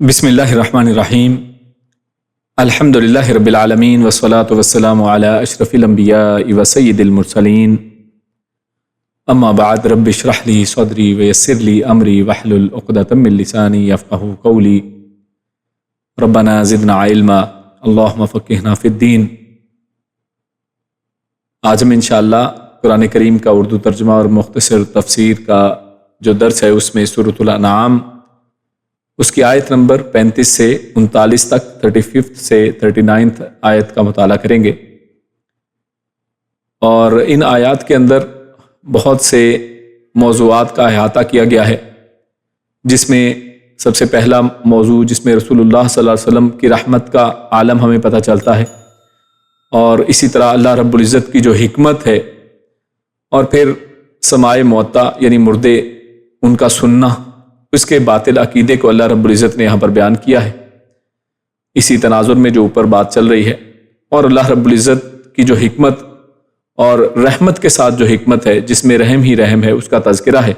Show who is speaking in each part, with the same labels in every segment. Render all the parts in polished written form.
Speaker 1: بسم اللہ الرحمن الرحیم الحمدللہ رب العالمین والصلاة والسلام علی اشرف الانبیاء وسید المرسلین اما بعد رب اشرح لی صدری ویسر لی امری واحلل عقدۃ من لسانی یفقہوا قولی ربنا زدنا علما اللہم فقہنا فی الدین۔ آج ہم انشاءاللہ قرآن کریم کا اردو ترجمہ اور مختصر تفسیر کا جو درس ہے اس میں سورۃ الانعام اس کی آیت نمبر 35 سے 39 تک 35 سے 39 آیت کا مطالعہ کریں گے، اور ان آیات کے اندر بہت سے موضوعات کا احاطہ کیا گیا ہے، جس میں سب سے پہلا موضوع جس میں رسول اللہ صلی اللہ علیہ وسلم کی رحمت کا عالم ہمیں پتہ چلتا ہے، اور اسی طرح اللہ رب العزت کی جو حکمت ہے، اور پھر سماع موتیٰ یعنی مردے ان کا سننا، اس کے باطل عقیدے کو اللہ رب العزت نے یہاں پر بیان کیا ہے۔ اسی تناظر میں جو اوپر بات چل رہی ہے، اور اللہ رب العزت کی جو حکمت اور رحمت کے ساتھ جو حکمت ہے جس میں رحم ہی رحم ہے اس کا تذکرہ ہے۔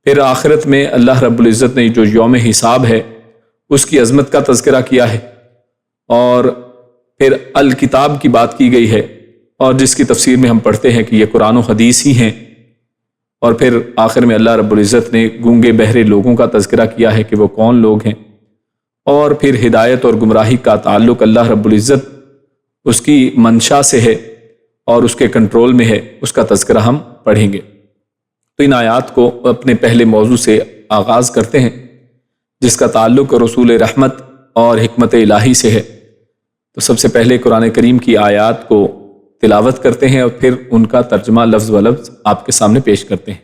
Speaker 1: پھر آخرت میں اللہ رب العزت نے جو یوم حساب ہے اس کی عظمت کا تذکرہ کیا ہے، اور پھر الکتاب کی بات کی گئی ہے، اور جس کی تفسیر میں ہم پڑھتے ہیں کہ یہ قرآن و حدیث ہی ہیں، اور پھر آخر میں اللہ رب العزت نے گونگے بہرے لوگوں کا تذکرہ کیا ہے کہ وہ کون لوگ ہیں، اور پھر ہدایت اور گمراہی کا تعلق اللہ رب العزت اس کی منشا سے ہے اور اس کے کنٹرول میں ہے، اس کا تذکرہ ہم پڑھیں گے۔ تو ان آیات کو اپنے پہلے موضوع سے آغاز کرتے ہیں جس کا تعلق رسول رحمت اور حکمت الہی سے ہے۔ تو سب سے پہلے قرآن کریم کی آیات کو تلاوت کرتے ہیں اور پھر ان کا ترجمہ لفظ و لفظ آپ کے سامنے پیش کرتے ہیں۔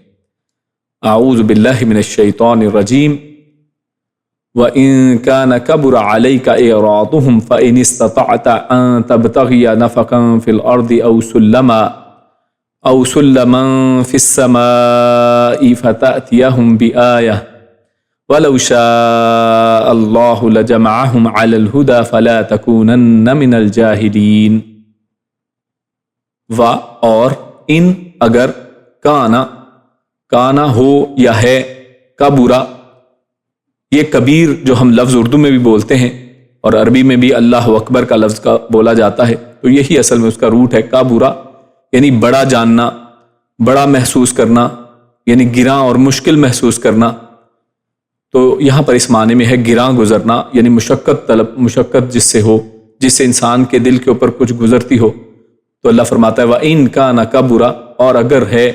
Speaker 1: اعوذ باللہ من الشیطان الرجیم وَإِن كَانَ كَبُرَ عَلَيْكَ إِعْرَاضُهُمْ فَإِنِ اسْتَطَعْتَ أَن تَبْتَغِيَ نَفَقًا فِي الْأَرْضِ أَوْ سُلَّمًا فِي السَّمَاءِ فَتَأْتِيَهُمْ بِآيَةٍ وَلَوْ شَاءَ اللَّهُ لَجَمَعَهُمْ عَلَى الْهُدَى فَلَا تَكُونَنَّ مِنَ الْجَاهِلِينَ۔ اور ان اگر کانا ہو یا ہے، کبورا، یہ کبیر جو ہم لفظ اردو میں بھی بولتے ہیں اور عربی میں بھی اللہ اکبر کا لفظ کا بولا جاتا ہے، تو یہی اصل میں اس کا روٹ ہے کبورا، یعنی بڑا جاننا، بڑا محسوس کرنا، یعنی گراں اور مشکل محسوس کرنا۔ تو یہاں پر اس معنی میں ہے گراں گزرنا، یعنی مشقت طلب، مشقت جس سے ہو، جس سے انسان کے دل کے اوپر کچھ گزرتی ہو۔ تو اللہ فرماتا ہے وَإِن كَانَ كَبُرَ، اور اگر ہے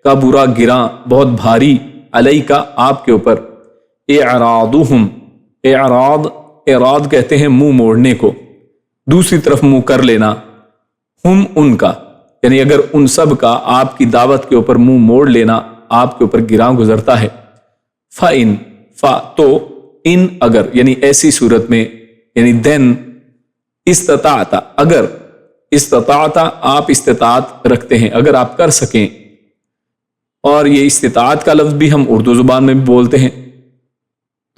Speaker 1: کبورا گراں، بہت بھاری، علیکا آپ کے اوپر، اعراضهم، اعراض کہتے ہیں منہ موڑنے کو، دوسری طرف منہ کر لینا، ہم ان کا، یعنی اگر ان سب کا آپ کی دعوت کے اوپر منہ موڑ لینا آپ کے اوپر گراں گزرتا ہے، تو ان اگر، یعنی ایسی صورت میں، یعنی دین استطاعت، اگر استطاعت آپ استطاعت رکھتے ہیں، اگر آپ کر سکیں، اور یہ استطاعت کا لفظ بھی ہم اردو زبان میں بھی بولتے ہیں۔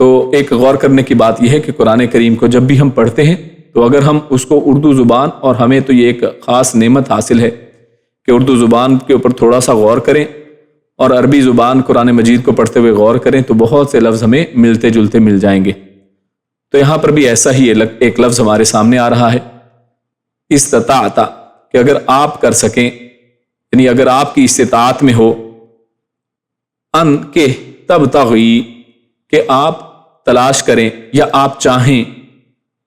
Speaker 1: تو ایک غور کرنے کی بات یہ ہے کہ قرآن کریم کو جب بھی ہم پڑھتے ہیں تو اگر ہم اس کو اردو زبان، اور ہمیں تو یہ ایک خاص نعمت حاصل ہے کہ اردو زبان کے اوپر تھوڑا سا غور کریں اور عربی زبان قرآن مجید کو پڑھتے ہوئے غور کریں، تو بہت سے لفظ ہمیں ملتے جلتے مل جائیں گے۔ تو یہاں پر بھی ایسا ہی ایک لفظ ہمارے سامنے آ رہا ہے، استطاعت، کہ اگر آپ کر سکیں، یعنی اگر آپ کی استطاعت میں ہو، ان کے تبتغی، کہ آپ تلاش کریں یا آپ چاہیں،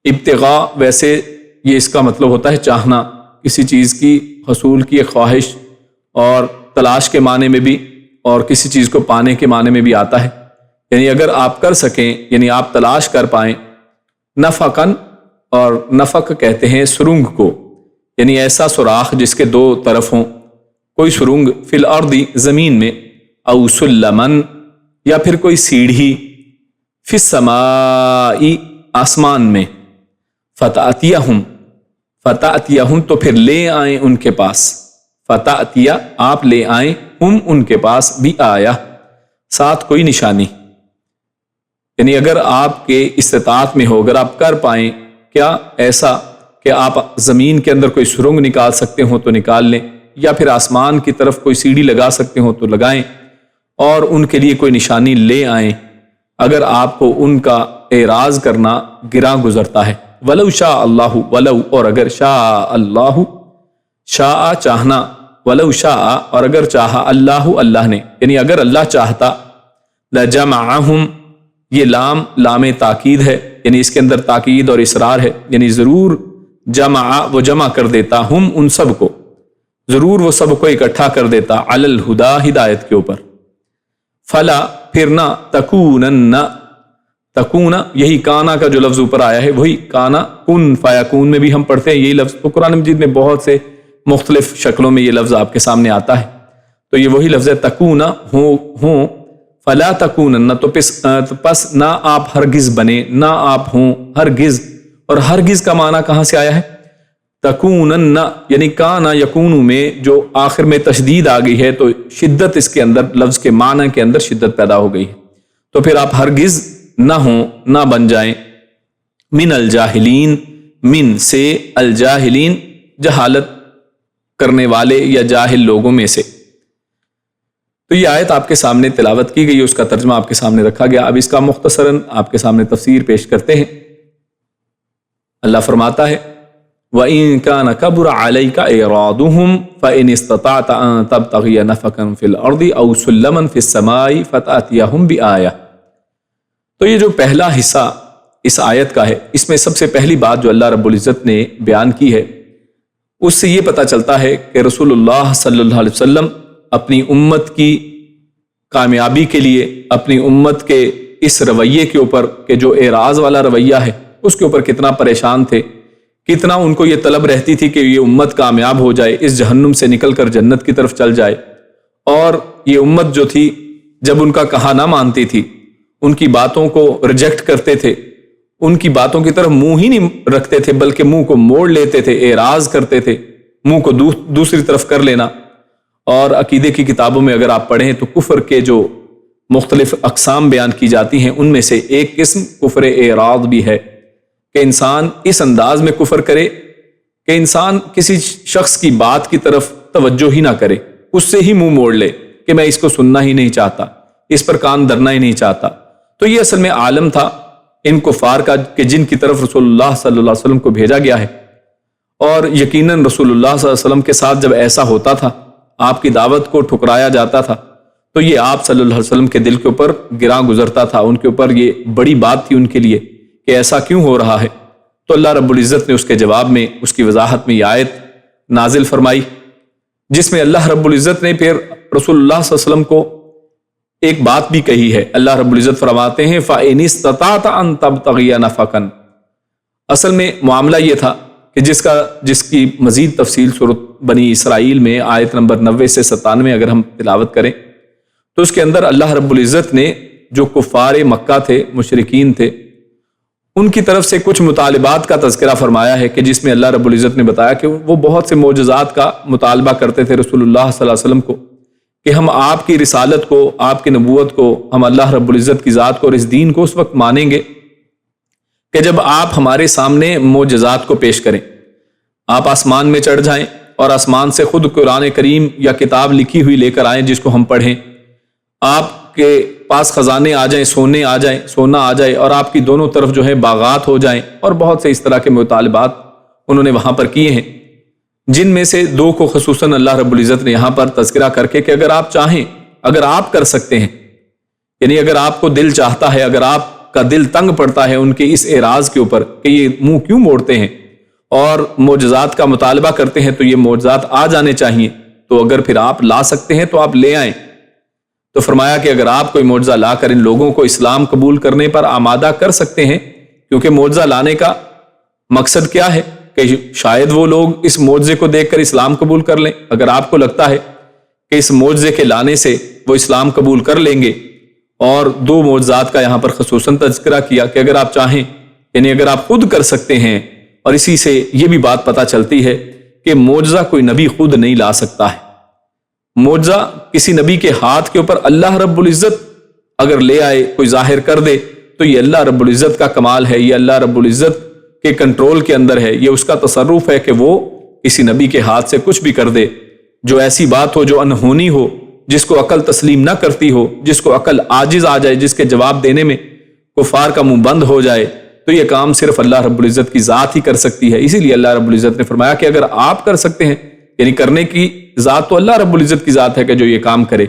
Speaker 1: ابتغاء ویسے یہ اس کا مطلب ہوتا ہے چاہنا، کسی چیز کی حصول کی ایک خواہش، اور تلاش کے معنی میں بھی اور کسی چیز کو پانے کے معنی میں بھی آتا ہے، یعنی اگر آپ کر سکیں، یعنی آپ تلاش کر پائیں، نفقاً، اور نفق کہتے ہیں سرنگ کو، یعنی ایسا سوراخ جس کے دو طرف ہوں، کوئی سرنگ، فی الارض زمین میں، او سلمن، یا پھر کوئی سیڑھی، فی السماء آسمان میں، فتأتیہم، تو پھر لے آئیں ان کے پاس، فتأتیہ آپ لے آئیں، ہم ان کے پاس، بھی آیا ساتھ کوئی نشانی، یعنی اگر آپ کے استطاعت میں ہو، اگر آپ کر پائیں، کیا ایسا کہ آپ زمین کے اندر کوئی سرنگ نکال سکتے ہوں تو نکال لیں، یا پھر آسمان کی طرف کوئی سیڑھی لگا سکتے ہوں تو لگائیں، اور ان کے لیے کوئی نشانی لے آئیں، اگر آپ کو ان کا اعراض کرنا گراں گزرتا ہے. ولو شاء اللہ، ولو اور اگر، شاء اللہ شاء چاہنا، ولو شاء اور اگر چاہا، اللہ اللہ نے، یعنی اگر اللہ چاہتا، لجمعہم یہ لام تاکید ہے، یعنی اس کے اندر تاکید اور اصرار ہے، یعنی ضرور جمع وہ جمع کر دیتا، ہم ان سب کو، ضرور وہ سب کو اکٹھا کر دیتا، علی الہدا ہدایت کے اوپر. فلا پھر نہ تکونن، تکونا یہی کانا کا جو لفظ اوپر آیا ہے وہی کانا، کن فیکون میں بھی ہم پڑھتے ہیں یہی لفظ. تو قرآن مجید میں بہت سے مختلف شکلوں میں یہ لفظ آپ کے سامنے آتا ہے. تو یہ وہی لفظ ہے تکونا ہوں، فلا تکونن تو پس نہ آپ ہرگز بنے، نہ آپ ہوں ہرگز. اور ہرگز کا معنی کہاں سے آیا ہے؟ تکونن یعنی کانا یکونو میں جو آخر میں تشدید آ گئی ہے تو شدت اس کے اندر، لفظ کے معنی کے اندر شدت پیدا ہو گئی ہے. تو پھر آپ ہرگز نہ ہوں، نہ بن جائیں، من الجاہلین، من سے، الجاہلین جہالت کرنے والے یا جاہل لوگوں میں سے. تو یہ آیت آپ کے سامنے تلاوت کی گئی، اس کا ترجمہ آپ کے سامنے رکھا گیا. اب اس کا مختصراً آپ کے سامنے تفسیر پیش کرتے ہیں. اللہ فرماتا ہے وَإِن كَانَ كَبُرَ عَلَيْكَ إِعْرَاضُهُمْ فَإِنِ اسْتَطَعْتَ أَن تَبْتَغِيَ نَفَقًا فِي الْأَرْضِ أَوْ سُلَّمًا فِي السَّمَاءِ فَتَأْتِيَهُمْ بِآيَةٍ. تو یہ جو پہلا حصہ اس آیت کا ہے، اس میں سب سے پہلی بات جو اللہ رب العزت نے بیان کی ہے اس سے یہ پتہ چلتا ہے کہ رسول اللہ صلی اللہ علیہ وسلم اپنی امت کی کامیابی کے لیے، اپنی امت کے اس رویے کے اوپر کہ جو اعراض والا رویہ ہے اس کے اوپر کتنا پریشان تھے، کتنا ان کو یہ طلب رہتی تھی کہ یہ امت کامیاب ہو جائے، اس جہنم سے نکل کر جنت کی طرف چل جائے. اور یہ امت جو تھی جب ان کا کہا نہ مانتی تھی، ان کی باتوں کو ریجیکٹ کرتے تھے، ان کی باتوں کی طرف منہ ہی نہیں رکھتے تھے بلکہ منہ کو موڑ لیتے تھے، اعراض کرتے تھے، منہ کو دوسری طرف کر لینا. اور عقیدے کی کتابوں میں اگر آپ پڑھیں تو کفر کے جو مختلف اقسام بیان کی جاتی ہیں ان میں سے ایک قسم کفر اعراض بھی ہے کہ انسان اس انداز میں کفر کرے کہ انسان کسی شخص کی بات کی طرف توجہ ہی نہ کرے، اس سے ہی منہ موڑ لے کہ میں اس کو سننا ہی نہیں چاہتا، اس پر کان دھرنا ہی نہیں چاہتا. تو یہ اصل میں عالم تھا ان کفار کا کہ جن کی طرف رسول اللہ صلی اللہ علیہ وسلم کو بھیجا گیا ہے. اور یقیناً رسول اللہ صلی اللہ علیہ وسلم کے ساتھ جب ایسا ہوتا تھا، آپ کی دعوت کو ٹھکرایا جاتا تھا، تو یہ آپ صلی اللہ علیہ وسلم کے دل کے اوپر گراں گزرتا تھا، ان کے اوپر یہ بڑی بات تھی ان کے لیے کہ ایسا کیوں ہو رہا ہے. تو اللہ رب العزت نے اس کے جواب میں، اس کی وضاحت میں یہ آیت نازل فرمائی جس میں اللہ رب العزت نے پھر رسول اللہ صلی اللہ علیہ وسلم کو ایک بات بھی کہی ہے. اللہ رب العزت فرماتے ہیں فَإِنِ اسْتَطَعْتَ أَن تَبْتَغِيَ نَفَقًا. اصل میں معاملہ یہ تھا کہ جس کی مزید تفصیل سورۃ بنی اسرائیل میں آیت نمبر 90 سے 97 اگر ہم تلاوت کریں تو اس کے اندر اللہ رب العزت نے جو کفار مکہ تھے، مشرکین تھے، ان کی طرف سے کچھ مطالبات کا تذکرہ فرمایا ہے کہ جس میں اللہ رب العزت نے بتایا کہ وہ بہت سے معجزات کا مطالبہ کرتے تھے رسول اللہ صلی اللہ علیہ وسلم کو کہ ہم آپ کی رسالت کو، آپ کی نبوت کو، ہم اللہ رب العزت کی ذات کو اور اس دین کو اس وقت مانیں گے کہ جب آپ ہمارے سامنے معجزات کو پیش کریں. آپ آسمان میں چڑھ جائیں اور آسمان سے خود قرآن کریم یا کتاب لکھی ہوئی لے کر آئیں جس کو ہم پڑھیں. آپ کے پاس خزانے آ جائیں، سونا آ جائے اور آپ کی دونوں طرف جو ہے باغات ہو جائیں. اور بہت سے اس طرح کے مطالبات انہوں نے وہاں پر کیے ہیں، جن میں سے دو کو خصوصاً اللہ رب العزت نے یہاں پر تذکرہ کر کے کہ اگر آپ چاہیں، اگر آپ کر سکتے ہیں، یعنی اگر آپ کو دل چاہتا ہے، اگر آپ کا دل تنگ پڑتا ہے ان کے اس اعراض کے اوپر کہ یہ منہ کیوں موڑتے ہیں اور معجزات کا مطالبہ کرتے ہیں تو یہ معجزات آ جانے چاہیے، تو اگر پھر آپ لا سکتے ہیں تو آپ لے آئیں. تو فرمایا کہ اگر آپ کوئی معجزہ لا کر ان لوگوں کو اسلام قبول کرنے پر آمادہ کر سکتے ہیں، کیونکہ معجزہ لانے کا مقصد کیا ہے کہ شاید وہ لوگ اس معجزے کو دیکھ کر اسلام قبول کر لیں. اگر آپ کو لگتا ہے کہ اس معجزے کے لانے سے وہ اسلام قبول کر لیں گے، اور دو معجزات کا یہاں پر خصوصاً تذکرہ کیا کہ اگر آپ چاہیں، یعنی اگر آپ خود کر سکتے ہیں. اور اسی سے یہ بھی بات پتہ چلتی ہے کہ معجزہ کوئی نبی خود نہیں لا سکتا ہے. معجزہ کسی نبی کے ہاتھ کے اوپر اللہ رب العزت اگر لے آئے، کوئی ظاہر کر دے، تو یہ اللہ رب العزت کا کمال ہے، یہ اللہ رب العزت کے کنٹرول کے اندر ہے، یہ اس کا تصرف ہے کہ وہ کسی نبی کے ہاتھ سے کچھ بھی کر دے. جو ایسی بات ہو جو انہونی ہو، جس کو عقل تسلیم نہ کرتی ہو، جس کو عقل عاجز آ جائے، جس کے جواب دینے میں کفار کا منہ بند ہو جائے، تو یہ کام صرف اللہ رب العزت کی ذات ہی کر سکتی ہے۔ اسی لیے اللہ رب العزت نے فرمایا کہ اگر آپ کر سکتے ہیں، یعنی کرنے کی ذات تو اللہ رب العزت کی ذات ہے کہ جو یہ کام کرے،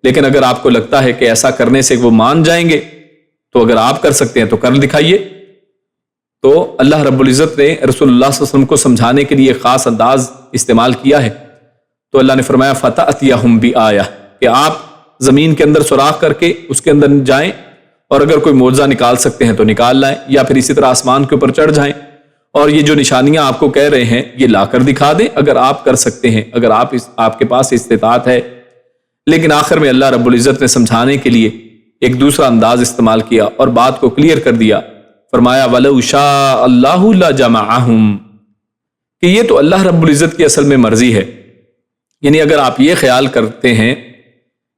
Speaker 1: لیکن اگر آپ کو لگتا ہے کہ ایسا کرنے سے وہ مان جائیں گے، تو اگر آپ کر سکتے ہیں تو کر دکھائیے۔ تو اللہ رب العزت نے رسول اللہ صلی اللہ علیہ وسلم کو سمجھانے کے لیے ایک خاص انداز استعمال کیا ہے۔ تو اللہ نے فرمایا فَتَأْتِيَهُمْ بِآيَةٍ، کہ آپ زمین کے اندر سوراخ کر کے اس کے اندر جائیں، اور اگر کوئی معجزہ نکال سکتے ہیں تو نکال لائیں، یا پھر اسی طرح آسمان کے اوپر چڑھ جائیں اور یہ جو نشانیاں آپ کو کہہ رہے ہیں یہ لا کر دکھا دیں اگر آپ کر سکتے ہیں، اگر آپ کے پاس استطاعت ہے۔ لیکن آخر میں اللہ رب العزت نے سمجھانے کے لیے ایک دوسرا انداز استعمال کیا اور بات کو کلیئر کر دیا۔ فرمایا وَلَوْ شَاءَ اللَّهُ لَجَمَعَهُمْ، کہ یہ تو اللہ رب العزت کی اصل میں مرضی ہے۔ یعنی اگر آپ یہ خیال کرتے ہیں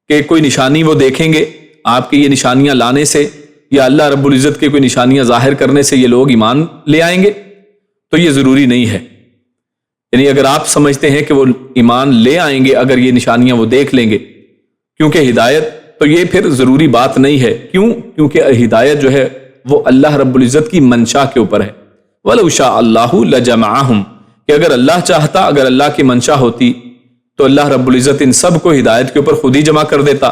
Speaker 1: کہ کوئی نشانی وہ دیکھیں گے، آپ کی یہ نشانیاں لانے سے یا اللہ رب العزت کے کوئی نشانیاں ظاہر کرنے سے یہ لوگ ایمان لے آئیں گے، تو یہ ضروری نہیں ہے۔ یعنی اگر آپ سمجھتے ہیں کہ وہ ایمان لے آئیں گے اگر یہ نشانیاں وہ دیکھ لیں گے، کیونکہ ہدایت تو یہ پھر ضروری بات نہیں ہے۔ کیونکہ ہدایت جو ہے وہ اللہ رب العزت کی منشا کے اوپر ہے۔ وَلَوْ شَاءَ اللَّهُ لَجَمَعَهُمْ، کہ اگر اللہ چاہتا، اگر اللہ کی منشا ہوتی تو اللہ رب العزت ان سب کو ہدایت کے اوپر خود ہی جمع کر دیتا۔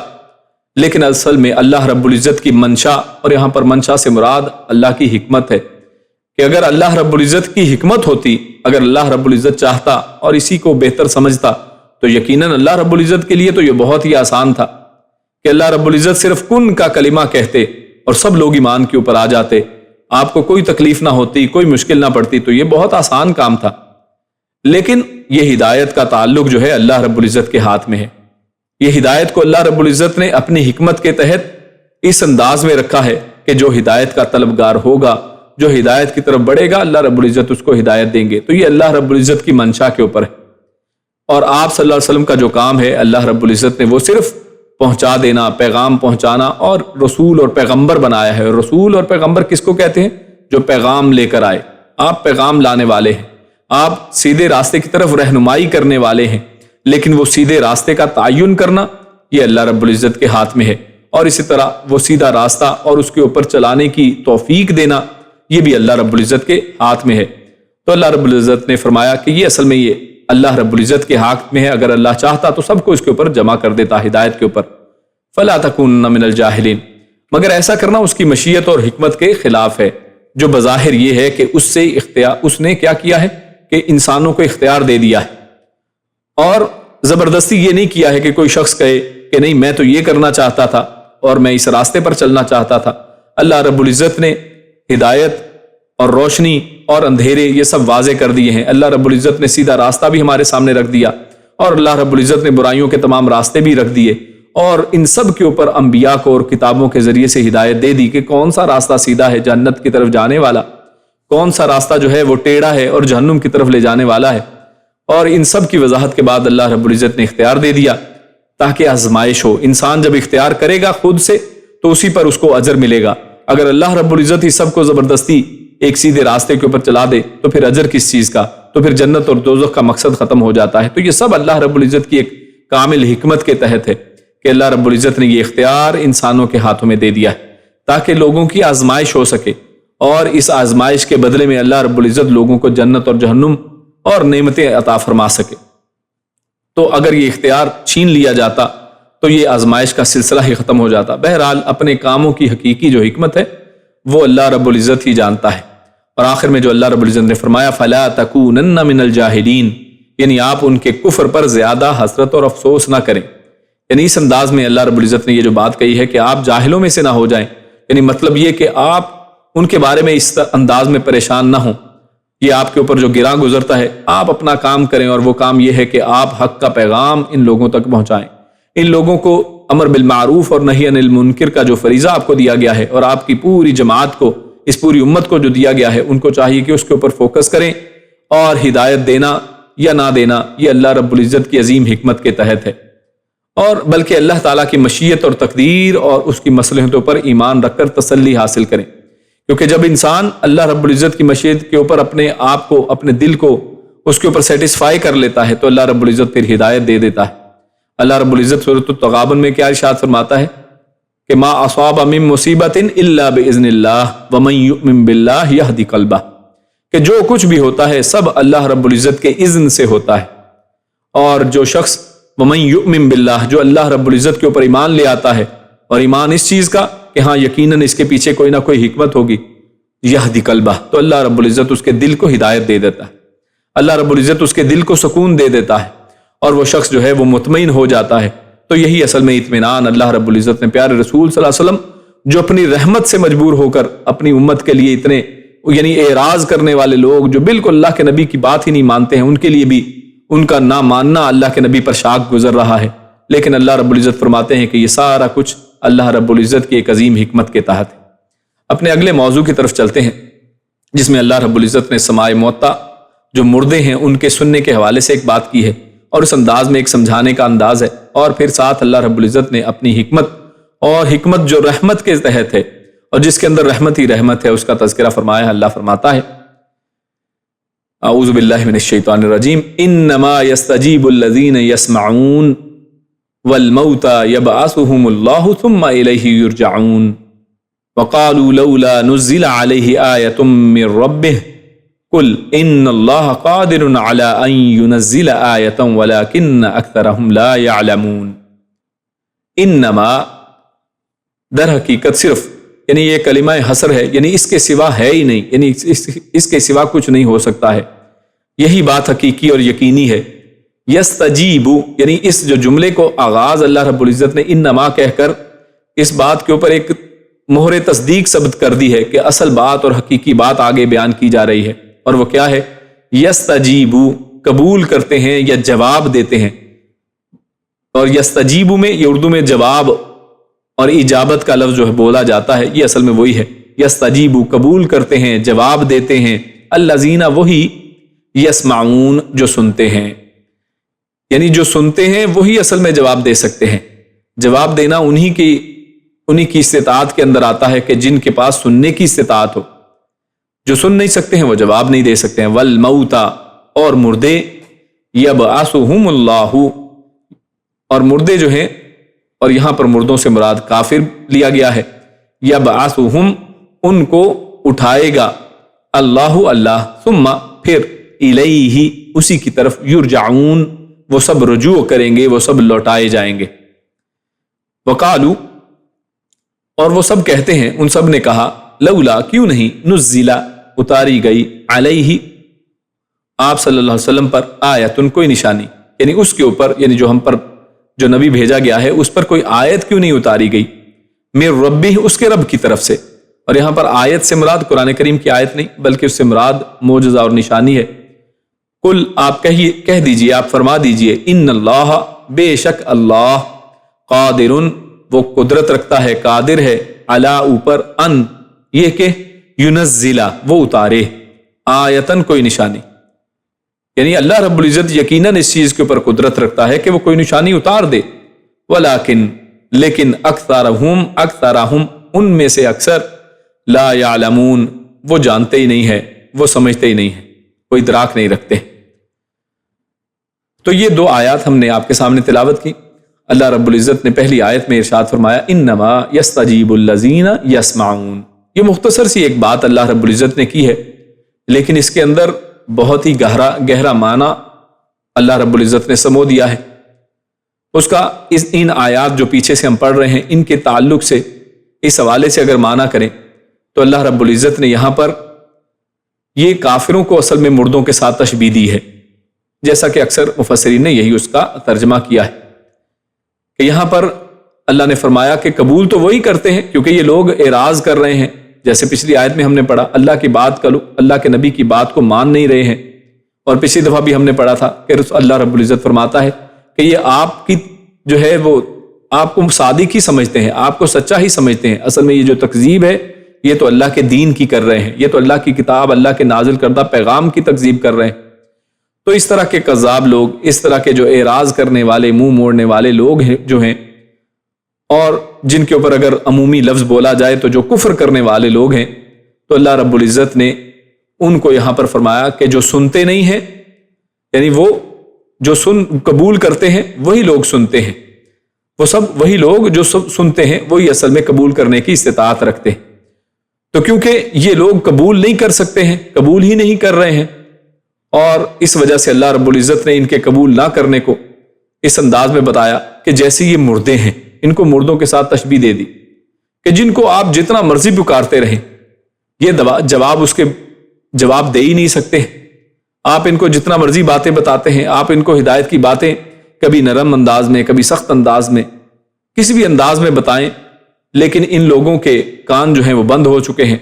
Speaker 1: لیکن اصل میں اللہ رب العزت کی منشا، اور یہاں پر منشا سے مراد اللہ کی حکمت ہے، کہ اگر اللہ رب العزت کی حکمت ہوتی، اگر اللہ رب العزت چاہتا اور اسی کو بہتر سمجھتا، تو یقیناً اللہ رب العزت کے لیے تو یہ بہت ہی آسان تھا کہ اللہ رب العزت صرف کن کا کلمہ کہتے اور سب لوگ ایمان کے اوپر آ جاتے، آپ کو کوئی تکلیف نہ ہوتی، کوئی مشکل نہ پڑتی، تو یہ بہت آسان کام تھا۔ لیکن یہ ہدایت کا تعلق جو ہے اللہ رب العزت کے ہاتھ میں ہے۔ یہ ہدایت کو اللہ رب العزت نے اپنی حکمت کے تحت اس انداز میں رکھا ہے کہ جو ہدایت کا طلبگار ہوگا، جو ہدایت کی طرف بڑھے گا، اللہ رب العزت اس کو ہدایت دیں گے۔ تو یہ اللہ رب العزت کی منشا کے اوپر ہے، اور آپ صلی اللہ علیہ وسلم کا جو کام ہے اللہ رب العزت نے وہ صرف پہنچا دینا، پیغام پہنچانا، اور رسول اور پیغمبر بنایا ہے۔ رسول اور پیغمبر کس کو کہتے ہیں؟ جو پیغام لے کر آئے۔ آپ پیغام لانے والے ہیں، آپ سیدھے راستے کی طرف رہنمائی کرنے والے ہیں، لیکن وہ سیدھے راستے کا تعین کرنا یہ اللہ رب العزت کے ہاتھ میں ہے، اور اسی طرح وہ سیدھا راستہ اور اس کے اوپر چلانے کی توفیق دینا یہ بھی اللہ رب العزت کے ہاتھ میں ہے۔ تو اللہ رب العزت نے فرمایا کہ یہ اصل میں یہ اللہ رب العزت کے ہاتھ میں ہے، اگر اللہ چاہتا تو سب کو اس کے اوپر جمع کر دیتا، ہدایت کے اوپر۔ فَلَا تَكُونَ مِنَ الْجَاهِلِينَ، مگر ایسا کرنا اس کی مشیت اور حکمت کے خلاف ہے، جو بظاہر یہ ہے کہ اس نے کیا کیا ہے کہ انسانوں کو اختیار دے دیا ہے، اور زبردستی یہ نہیں کیا ہے کہ کوئی شخص کہے کہ نہیں میں تو یہ کرنا چاہتا تھا اور میں اس راستے پر چلنا چاہتا تھا۔ اللہ رب العزت نے ہدایت اور روشنی اور اندھیرے یہ سب واضح کر دیے ہیں۔ اللہ رب العزت نے سیدھا راستہ بھی ہمارے سامنے رکھ دیا، اور اللہ رب العزت نے برائیوں کے تمام راستے بھی رکھ دیے، اور ان سب کے اوپر انبیاء کو اور کتابوں کے ذریعے سے ہدایت دے دی کہ کون سا راستہ سیدھا ہے جنت کی طرف جانے والا، کون سا راستہ جو ہے وہ ٹیڑھا ہے اور جہنم کی طرف لے جانے والا ہے۔ اور ان سب کی وضاحت کے بعد اللہ رب العزت نے اختیار دے دیا تاکہ آزمائش ہو۔ انسان جب اختیار کرے گا خود سے تو اسی پر اس کو اجر ملے گا۔ اگر اللہ رب العزت ہی سب کو زبردستی ایک سیدھے راستے کے اوپر چلا دے تو پھر اجر کس چیز کا؟ تو پھر جنت اور دوزخ کا مقصد ختم ہو جاتا ہے۔ تو یہ سب اللہ رب العزت کی ایک کامل حکمت کے تحت ہے کہ اللہ رب العزت نے یہ اختیار انسانوں کے ہاتھوں میں دے دیا ہے تاکہ لوگوں کی آزمائش ہو سکے، اور اس آزمائش کے بدلے میں اللہ رب العزت لوگوں کو جنت اور جہنم اور نعمتیں عطا فرما سکے۔ تو اگر یہ اختیار چھین لیا جاتا تو یہ آزمائش کا سلسلہ ہی ختم ہو جاتا۔ بہرحال اپنے کاموں کی حقیقی جو حکمت ہے وہ اللہ رب العزت ہی جانتا ہے۔ اور آخر میں جو اللہ رب العزت نے فرمایا فَلَا تَكُونَنَّ مِنَ الْجَاهِلِينَ، یعنی آپ ان کے کفر پر زیادہ حسرت اور افسوس نہ کریں۔ یعنی اس انداز میں اللہ رب العزت نے یہ جو بات کہی ہے کہ آپ جاہلوں میں سے نہ ہو جائیں، یعنی مطلب یہ کہ آپ ان کے بارے میں اس انداز میں پریشان نہ ہوں، یہ آپ کے اوپر جو گراں گزرتا ہے آپ اپنا کام کریں، اور وہ کام یہ ہے کہ آپ حق کا پیغام ان لوگوں تک پہنچائیں۔ ان لوگوں کو امر بالمعروف اور نہی عن المنکر کا جو فریضہ آپ کو دیا گیا ہے، اور آپ کی پوری جماعت کو، اس پوری امت کو جو دیا گیا ہے، ان کو چاہیے کہ اس کے اوپر فوکس کریں، اور ہدایت دینا یا نہ دینا یہ اللہ رب العزت کی عظیم حکمت کے تحت ہے، اور بلکہ اللہ تعالیٰ کی مشیت اور تقدیر اور اس کی مصلحتوں پر ایمان رکھ کر تسلی حاصل کریں۔ کیونکہ جب انسان اللہ رب العزت کی مشیت کے اوپر اپنے آپ کو، اپنے دل کو اس کے اوپر سیٹسفائی کر لیتا ہے تو اللہ رب العزت پھر ہدایت دے دیتا ہے۔ اللہ رب العزت سورۃ التغابن میں کیا ارشاد فرماتا ہے کہ ما اصاب من مصیبت الا باذن اللہ ومن یؤمن باللہ یہدی قلبہ، کہ جو کچھ بھی ہوتا ہے سب اللہ رب العزت کے اذن سے ہوتا ہے، اور جو شخص ومن یؤمن باللہ، جو اللہ رب العزت کے اوپر ایمان لے آتا ہے، اور ایمان اس چیز کا کہ ہاں یقیناً اس کے پیچھے کوئی نہ کوئی حکمت ہوگی، یہدی قلبہ، تو اللہ رب العزت اس کے دل کو ہدایت دے دیتا ہے، اللہ رب العزت اس کے دل کو سکون دے دیتا ہے، اور وہ شخص جو ہے وہ مطمئن ہو جاتا ہے۔ تو یہی اصل میں اطمینان اللہ رب العزت نے پیارے رسول صلی اللہ علیہ وسلم، جو اپنی رحمت سے مجبور ہو کر اپنی امت کے لیے اتنے یعنی اعراض کرنے والے لوگ جو بالکل اللہ کے نبی کی بات ہی نہیں مانتے ہیں، ان کے لیے بھی ان کا نہ ماننا اللہ کے نبی پر شاق گزر رہا ہے، لیکن اللہ رب العزت فرماتے ہیں کہ یہ سارا کچھ اللہ رب العزت کی ایک عظیم حکمت کے تحت ہے۔ اپنے اگلے موضوع کی طرف چلتے ہیں، جس میں اللہ رب العزت نے سماع موطا، جو مردے ہیں ان کے سننے کے حوالے سے ایک بات کی ہے، اور اس انداز میں ایک سمجھانے کا انداز ہے، اور پھر ساتھ اللہ رب العزت نے اپنی حکمت، اور حکمت جو رحمت کے تحت ہے اور جس کے اندر رحمت ہی رحمت ہے، اس کا تذکرہ فرمایا ہے۔ اللہ فرماتا ہے اعوذ باللہ من الشیطان الرجیم انما یستجیب الذین یسمعون والموتى یبعثهم اللہ ثم الیہ یرجعون وقالوا لولا نزل علیہ آیۃ من ربہ قل ان اللہ قادر علی ان ينزل آیۃ ولکن اکثرهم لا يعلمون۔ انما، در حقیقت صرف، یعنی یہ کلمہ حصر ہے، یعنی اس کے سوا ہے ہی نہیں، یعنی اس کے سوا کچھ نہیں ہو سکتا ہے، یہی بات حقیقی اور یقینی ہے۔ یستجیب، یعنی اس جو جملے کو آغاز اللہ رب العزت نے انما کہہ کر اس بات کے اوپر ایک مہر تصدیق ثبت کر دی ہے کہ اصل بات اور حقیقی بات آگے بیان کی جا رہی ہے، اور وہ کیا ہے؟ یستجیب، قبول کرتے ہیں یا جواب دیتے ہیں، اور یستجیب میں یہ اردو میں جواب اور اجابت کا لفظ جو ہے بولا جاتا ہے، یہ اصل میں وہی ہے۔ یستجیب، قبول کرتے ہیں، جواب دیتے ہیں، الذین، وہی، یسمعون، جو سنتے ہیں، یعنی جو سنتے ہیں وہی اصل میں جواب دے سکتے ہیں۔ جواب دینا انہی کی استطاعت کے اندر آتا ہے کہ جن کے پاس سننے کی استطاعت ہو، جو سن نہیں سکتے ہیں وہ جواب نہیں دے سکتے ہیں۔ والموتى، اور مردے، یبعثهم اللہ، اور مردے جو ہیں، اور یہاں پر مردوں سے مراد کافر لیا گیا ہے، یبعثهم، ان کو اٹھائے گا، اللہ، اللہ، ثم، پھر، الیہ، اسی کی طرف، یرجعون، وہ سب رجوع کریں گے، وہ سب لوٹائے جائیں گے۔ وقالو، اور وہ سب کہتے ہیں، ان سب نے کہا، لولا، کیوں نہیں، نزل، اتاری گئی، علیہ، آپ صلی اللہ علیہ وسلم پر، آیتن، کوئی نشانی، یعنی اس کے اوپر، یعنی جو ہم پر جو نبی بھیجا گیا ہے اس پر کوئی آیت کیوں نہیں اتاری گئی، من ربہ، اس کے رب کی طرف سے۔ اور یہاں پر آیت سے مراد قرآن کریم کی آیت نہیں، بلکہ اس سے مراد معجزہ اور نشانی ہے۔ قل، آپ کہہ دیجئے، آپ فرما دیجئے، ان اللہ، بے شک اللہ، قادر، وہ قدرت رکھتا ہے، قادر ہے، علی، اوپر، ان، یہ کہ ینزل، وہ اتارے، آیتن، کوئی نشانی، یعنی اللہ رب العزت یقیناً اس چیز کے اوپر قدرت رکھتا ہے کہ وہ کوئی نشانی اتار دے۔ ولیکن، لیکن، اکثرہم، ان میں سے اکثر، لا یعلمون، وہ جانتے ہی نہیں ہے، وہ سمجھتے ہی نہیں ہے، وہ ادراک نہیں رکھتے۔ تو یہ دو آیات ہم نے آپ کے سامنے تلاوت کی۔ اللہ رب العزت نے پہلی آیت میں ارشاد فرمایا، انما یستجیب الذین یسمعون۔ یہ مختصر سی ایک بات اللہ رب العزت نے کی ہے، لیکن اس کے اندر بہت ہی گہرا معنی اللہ رب العزت نے سمو دیا ہے۔ اس کا ان آیات جو پیچھے سے ہم پڑھ رہے ہیں، ان کے تعلق سے، اس حوالے سے اگر معنی کریں تو اللہ رب العزت نے یہاں پر یہ کافروں کو اصل میں مردوں کے ساتھ تشبیہ دی ہے، جیسا کہ اکثر مفسرین نے یہی اس کا ترجمہ کیا ہے کہ یہاں پر اللہ نے فرمایا کہ قبول تو وہی کرتے ہیں کیونکہ یہ لوگ اعراض کر رہے ہیں، جیسے پچھلی آیت میں ہم نے پڑھا، اللہ کی بات اللہ کے نبی کی بات کو مان نہیں رہے ہیں، اور پچھلی دفعہ بھی ہم نے پڑھا تھا کہ اللہ رب العزت فرماتا ہے کہ یہ آپ کی جو ہے وہ آپ کو صادق ہی سمجھتے ہیں، آپ کو سچا ہی سمجھتے ہیں، اصل میں یہ جو تکذیب ہے یہ تو اللہ کے دین کی کر رہے ہیں، یہ تو اللہ کی کتاب، اللہ کے نازل کردہ پیغام کی تکذیب کر رہے ہیں۔ تو اس طرح کے کذاب لوگ، اس طرح کے جو اعراض کرنے والے، منہ موڑنے والے لوگ ہیں جو ہیں، اور جن کے اوپر اگر عمومی لفظ بولا جائے تو جو کفر کرنے والے لوگ ہیں، تو اللہ رب العزت نے ان کو یہاں پر فرمایا کہ جو سنتے نہیں ہیں، یعنی وہ جو قبول کرتے ہیں وہی لوگ سنتے ہیں، وہ سب وہی لوگ جو سب سنتے ہیں وہی اصل میں قبول کرنے کی استطاعت رکھتے ہیں۔ تو کیونکہ یہ لوگ قبول نہیں کر سکتے ہیں، قبول ہی نہیں کر رہے ہیں، اور اس وجہ سے اللہ رب العزت نے ان کے قبول نہ کرنے کو اس انداز میں بتایا کہ جیسے یہ مردے ہیں، ان کو مردوں کے ساتھ تشبیہ دے دی کہ جن کو آپ جتنا مرضی پکارتے رہیں یہ جواب اس کے جواب دے ہی نہیں سکتے۔ آپ ان کو جتنا مرضی باتیں بتاتے ہیں، آپ ان کو ہدایت کی باتیں کبھی نرم انداز میں، کبھی سخت انداز میں، کسی بھی انداز میں بتائیں، لیکن ان لوگوں کے کان جو ہیں وہ بند ہو چکے ہیں،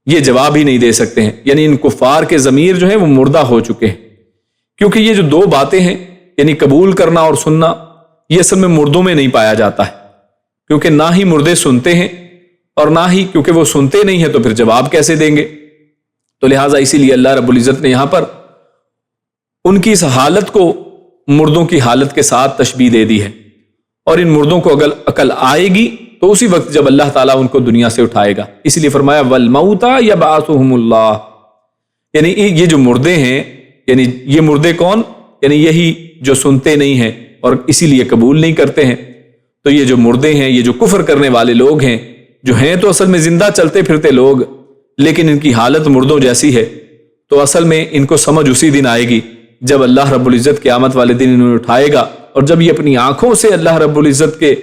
Speaker 1: یہ جواب ہی نہیں دے سکتے ہیں۔ یعنی ان کفار کے ضمیر جو ہیں وہ مردہ ہو چکے ہیں، کیونکہ یہ جو دو باتیں ہیں، یعنی قبول کرنا اور سننا، یہ اصل میں مردوں میں نہیں پایا جاتا ہے، کیونکہ نہ ہی مردے سنتے ہیں اور نہ ہی کیونکہ وہ سنتے نہیں ہیں تو پھر جواب کیسے دیں گے۔ تو لہٰذا اسی لیے اللہ رب العزت نے یہاں پر ان کی اس حالت کو مردوں کی حالت کے ساتھ تشبیہ دے دی ہے، اور ان مردوں کو اگر عقل آئے گی تو اسی وقت جب اللہ تعالیٰ ان کو دنیا سے اٹھائے گا۔ اس لیے فرمایا وَالْمَوْتَى يَبْعَثُهُمُ اللَّهُ، یعنی یہ جو مردے ہیں، یعنی یہ مردے کون؟ یعنی یہی جو سنتے نہیں ہیں اور اسی لیے قبول نہیں کرتے ہیں۔ تو یہ جو مردے ہیں، یہ جو کفر کرنے والے لوگ ہیں، جو ہیں تو اصل میں زندہ چلتے پھرتے لوگ، لیکن ان کی حالت مردوں جیسی ہے، تو اصل میں ان کو سمجھ اسی دن آئے گی جب اللہ رب العزت قیامت والے دن انہیں اٹھائے گا، اور جب یہ اپنی آنکھوں سے اللہ رب العزت کے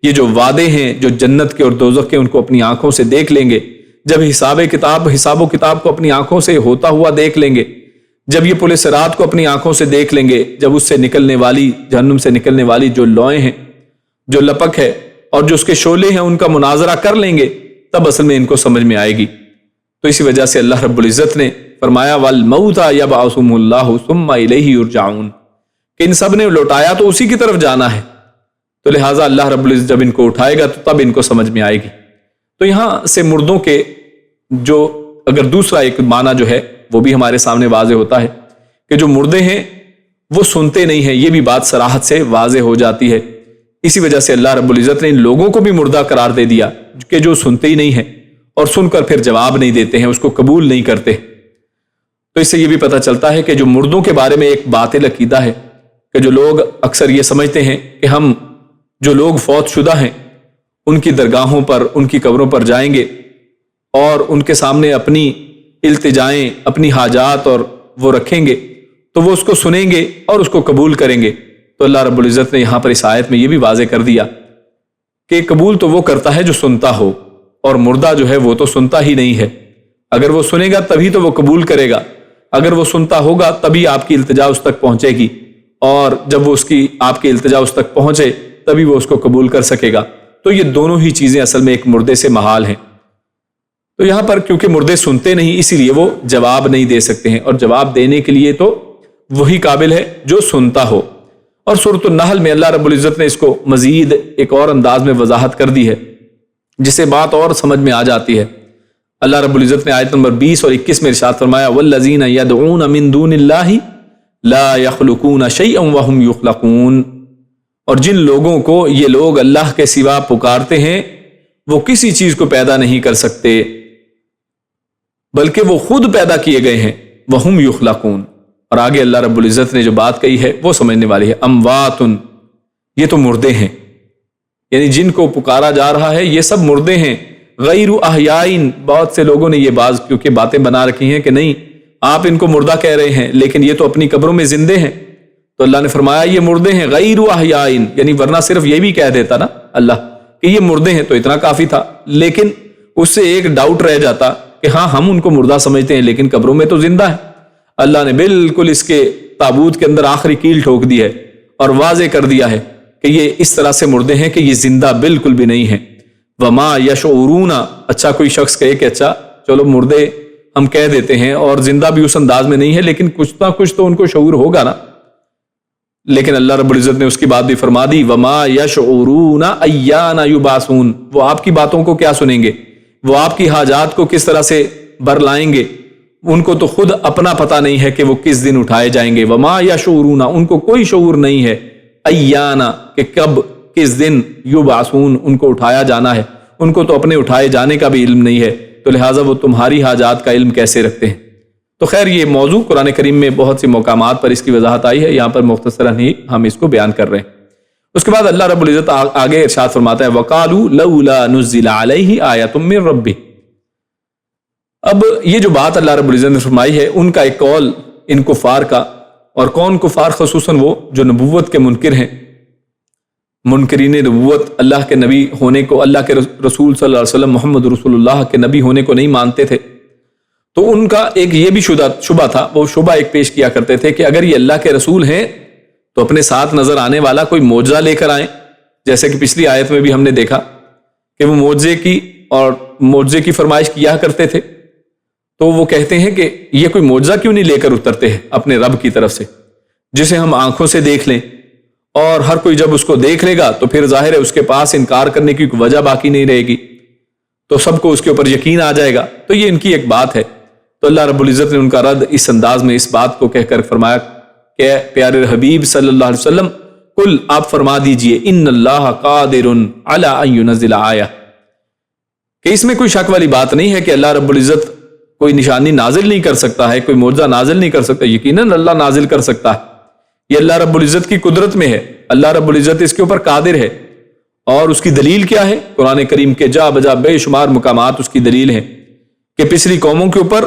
Speaker 1: یہ جو وعدے ہیں جو جنت کے اور دوزخ کے ان کو اپنی آنکھوں سے دیکھ لیں گے، جب حساب و کتاب کو اپنی آنکھوں سے ہوتا ہوا دیکھ لیں گے، جب یہ پل صراط کو اپنی آنکھوں سے دیکھ لیں گے، جب اس سے نکلنے والی جہنم سے نکلنے والی جو لوئیں ہیں، جو لپک ہے اور جو اس کے شعلے ہیں، ان کا مناظرہ کر لیں گے، تب اصل میں ان کو سمجھ میں آئے گی۔ تو اسی وجہ سے اللہ رب العزت نے فرمایا وَالْمَوْتَى يَبْعَثُهُمُ اللَّهُ ثُمَّ إِلَيْهِ يُرْجَعُونَ، کہ ان سب نے لوٹایا تو اسی کی طرف جانا ہے، تو لہٰذا اللہ رب العزت جب ان کو اٹھائے گا تو تب ان کو سمجھ میں آئے گی۔ تو یہاں سے مردوں کے جو اگر دوسرا ایک معنی جو ہے وہ بھی ہمارے سامنے واضح ہوتا ہے کہ جو مردے ہیں وہ سنتے نہیں ہیں، یہ بھی بات صراحت سے واضح ہو جاتی ہے۔ اسی وجہ سے اللہ رب العزت نے ان لوگوں کو بھی مردہ قرار دے دیا کہ جو سنتے ہی نہیں ہیں اور سن کر پھر جواب نہیں دیتے ہیں، اس کو قبول نہیں کرتے۔ تو اس سے یہ بھی پتہ چلتا ہے کہ جو مردوں کے بارے میں ایک باطل عقیدہ ہے کہ جو لوگ اکثر یہ سمجھتے ہیں کہ ہم جو لوگ فوت شدہ ہیں ان کی درگاہوں پر، ان کی قبروں پر جائیں گے اور ان کے سامنے اپنی التجائیں، اپنی حاجات اور وہ رکھیں گے تو وہ اس کو سنیں گے اور اس کو قبول کریں گے۔ تو اللہ رب العزت نے یہاں پر اس آیت میں یہ بھی واضح کر دیا کہ قبول تو وہ کرتا ہے جو سنتا ہو، اور مردہ جو ہے وہ تو سنتا ہی نہیں ہے۔ اگر وہ سنے گا تبھی تو وہ قبول کرے گا، اگر وہ سنتا ہوگا تبھی آپ کی التجا اس تک پہنچے گی، اور جب وہ آپ کی التجا اس تک پہنچے تبھی وہ اس کو قبول کر سکے گا۔ تو یہ دونوں ہی چیزیں اصل میں ایک مردے سے محال ہیں۔ تو یہاں پر کیونکہ مردے سنتے نہیں، اسی لیے وہ جواب نہیں دے سکتے ہیں، اور جواب دینے کے لیے تو وہی قابل ہے جو سنتا ہو۔ اور سورۃ النحل میں اللہ رب العزت نے اس کو مزید ایک اور انداز میں وضاحت کر دی ہے، جس سے بات اور سمجھ میں آ جاتی ہے۔ اللہ رب العزت نے آیت نمبر 20 اور 21 میں ارشاد فرمایا وَالَّذِينَ يَدْعُونَ مِن دُونِ اللَّهِ لَا يَخْلُقُونَ شَيْئًا وَهُمْ يُخْلَقُونَ، اور جن لوگوں کو یہ لوگ اللہ کے سوا پکارتے ہیں وہ کسی چیز کو پیدا نہیں کر سکتے بلکہ وہ خود پیدا کیے گئے ہیں۔ وَهُمْ يُخْلَقُونَ، اور آگے اللہ رب العزت نے جو بات کہی ہے وہ سمجھنے والی ہے۔ امواتن، یہ تو مردے ہیں، یعنی جن کو پکارا جا رہا ہے یہ سب مردے ہیں۔ غیر احیائن، بہت سے لوگوں نے یہ بعض کیونکہ باتیں بنا رکھی ہیں کہ نہیں آپ ان کو مردہ کہہ رہے ہیں لیکن یہ تو اپنی قبروں میں زندے ہیں، تو اللہ نے فرمایا یہ مردے ہیں غیر احیائن، یعنی ورنہ صرف یہ بھی کہہ دیتا نا اللہ کہ یہ مردے ہیں تو اتنا کافی تھا، لیکن اس سے ایک ڈاؤٹ رہ جاتا کہ ہاں ہم ان کو مردہ سمجھتے ہیں لیکن قبروں میں تو زندہ ہے۔ اللہ نے بالکل اس کے تابوت کے اندر آخری کیل ٹھوک دی ہے اور واضح کر دیا ہے کہ یہ اس طرح سے مردے ہیں کہ یہ زندہ بالکل بھی نہیں ہیں۔ وما یشعرون، اچھا کوئی شخص کہے کہ اچھا چلو مردے ہم کہہ دیتے ہیں اور زندہ بھی اس انداز میں نہیں ہے لیکن کچھ نہ کچھ تو ان کو شعور ہوگا نا، لیکن اللہ رب العزت نے اس کی بات بھی فرما دی وما یشعرون ایان یبعثون، وہ آپ کی باتوں کو کیا سنیں گے، وہ آپ کی حاجات کو کس طرح سے بر لائیں گے، ان کو تو خود اپنا پتہ نہیں ہے کہ وہ کس دن اٹھائے جائیں گے۔ وما یشعرون، ان کو کوئی شعور نہیں ہے، ایانا کہ کب کس دن، یبعثون ان کو اٹھایا جانا ہے، ان کو تو اپنے اٹھائے جانے کا بھی علم نہیں ہے، تو لہٰذا وہ تمہاری حاجات کا علم کیسے رکھتے ہیں۔ تو خیر یہ موضوع قرآن کریم میں بہت سی مقامات پر اس کی وضاحت آئی ہے، یہاں پر مختصراً ہی ہم اس کو بیان کر رہے ہیں۔ اس کے بعد اللہ رب العزت آگے ارشاد فرماتا ہے وَقَالُوا لَوْلَا نُزِّلَ عَلَيْهِ آیَةٌ مِّن رَبِّهِ۔ اب یہ جو بات اللہ رب العزت نے فرمائی ہے ان کا ایک قول ان کفار کا، اور کون کفار؟ خصوصاً وہ جو نبوت کے منکر ہیں، منکرین نبوت، اللہ کے نبی ہونے کو، اللہ کے رسول صلی اللہ علیہ وسلم محمد رسول اللہ کے نبی ہونے کو نہیں مانتے تھے۔ تو ان کا ایک یہ بھی شبہ تھا، وہ شبہ ایک پیش کیا کرتے تھے کہ اگر یہ اللہ کے رسول ہیں تو اپنے ساتھ نظر آنے والا کوئی معجزہ لے کر آئیں، جیسے کہ پچھلی آیت میں بھی ہم نے دیکھا کہ وہ معجزے کی فرمائش کیا کرتے تھے۔ تو وہ کہتے ہیں کہ یہ کوئی معجزہ کیوں نہیں لے کر اترتے ہیں اپنے رب کی طرف سے، جسے ہم آنکھوں سے دیکھ لیں، اور ہر کوئی جب اس کو دیکھ لے گا تو پھر ظاہر ہے اس کے پاس انکار کرنے کی کوئی وجہ باقی نہیں رہے گی، تو سب کو اس کے اوپر یقین آ جائے گا۔ تو یہ ان کی ایک بات ہے۔ تو اللہ رب العزت نے ان کا رد اس انداز میں اس بات کو کہہ کر فرمایا کہ پیارے حبیب صلی اللہ علیہ وسلم قل، آپ فرما دیجئے ان اللہ قادر علی ان ینزل آیہ، کہ اس میں کوئی شک والی بات نہیں ہے کہ اللہ رب العزت کوئی نشانی نازل نہیں کر سکتا ہے، کوئی معجزہ نازل نہیں کر سکتا۔ یقیناً اللہ نازل کر سکتا ہے، یہ اللہ رب العزت کی قدرت میں ہے، اللہ رب العزت اس کے اوپر قادر ہے۔ اور اس کی دلیل کیا ہے؟ قرآن کریم کے جا بجا بے شمار مقامات اس کی دلیل ہیں کہ پچھلی قوموں کے اوپر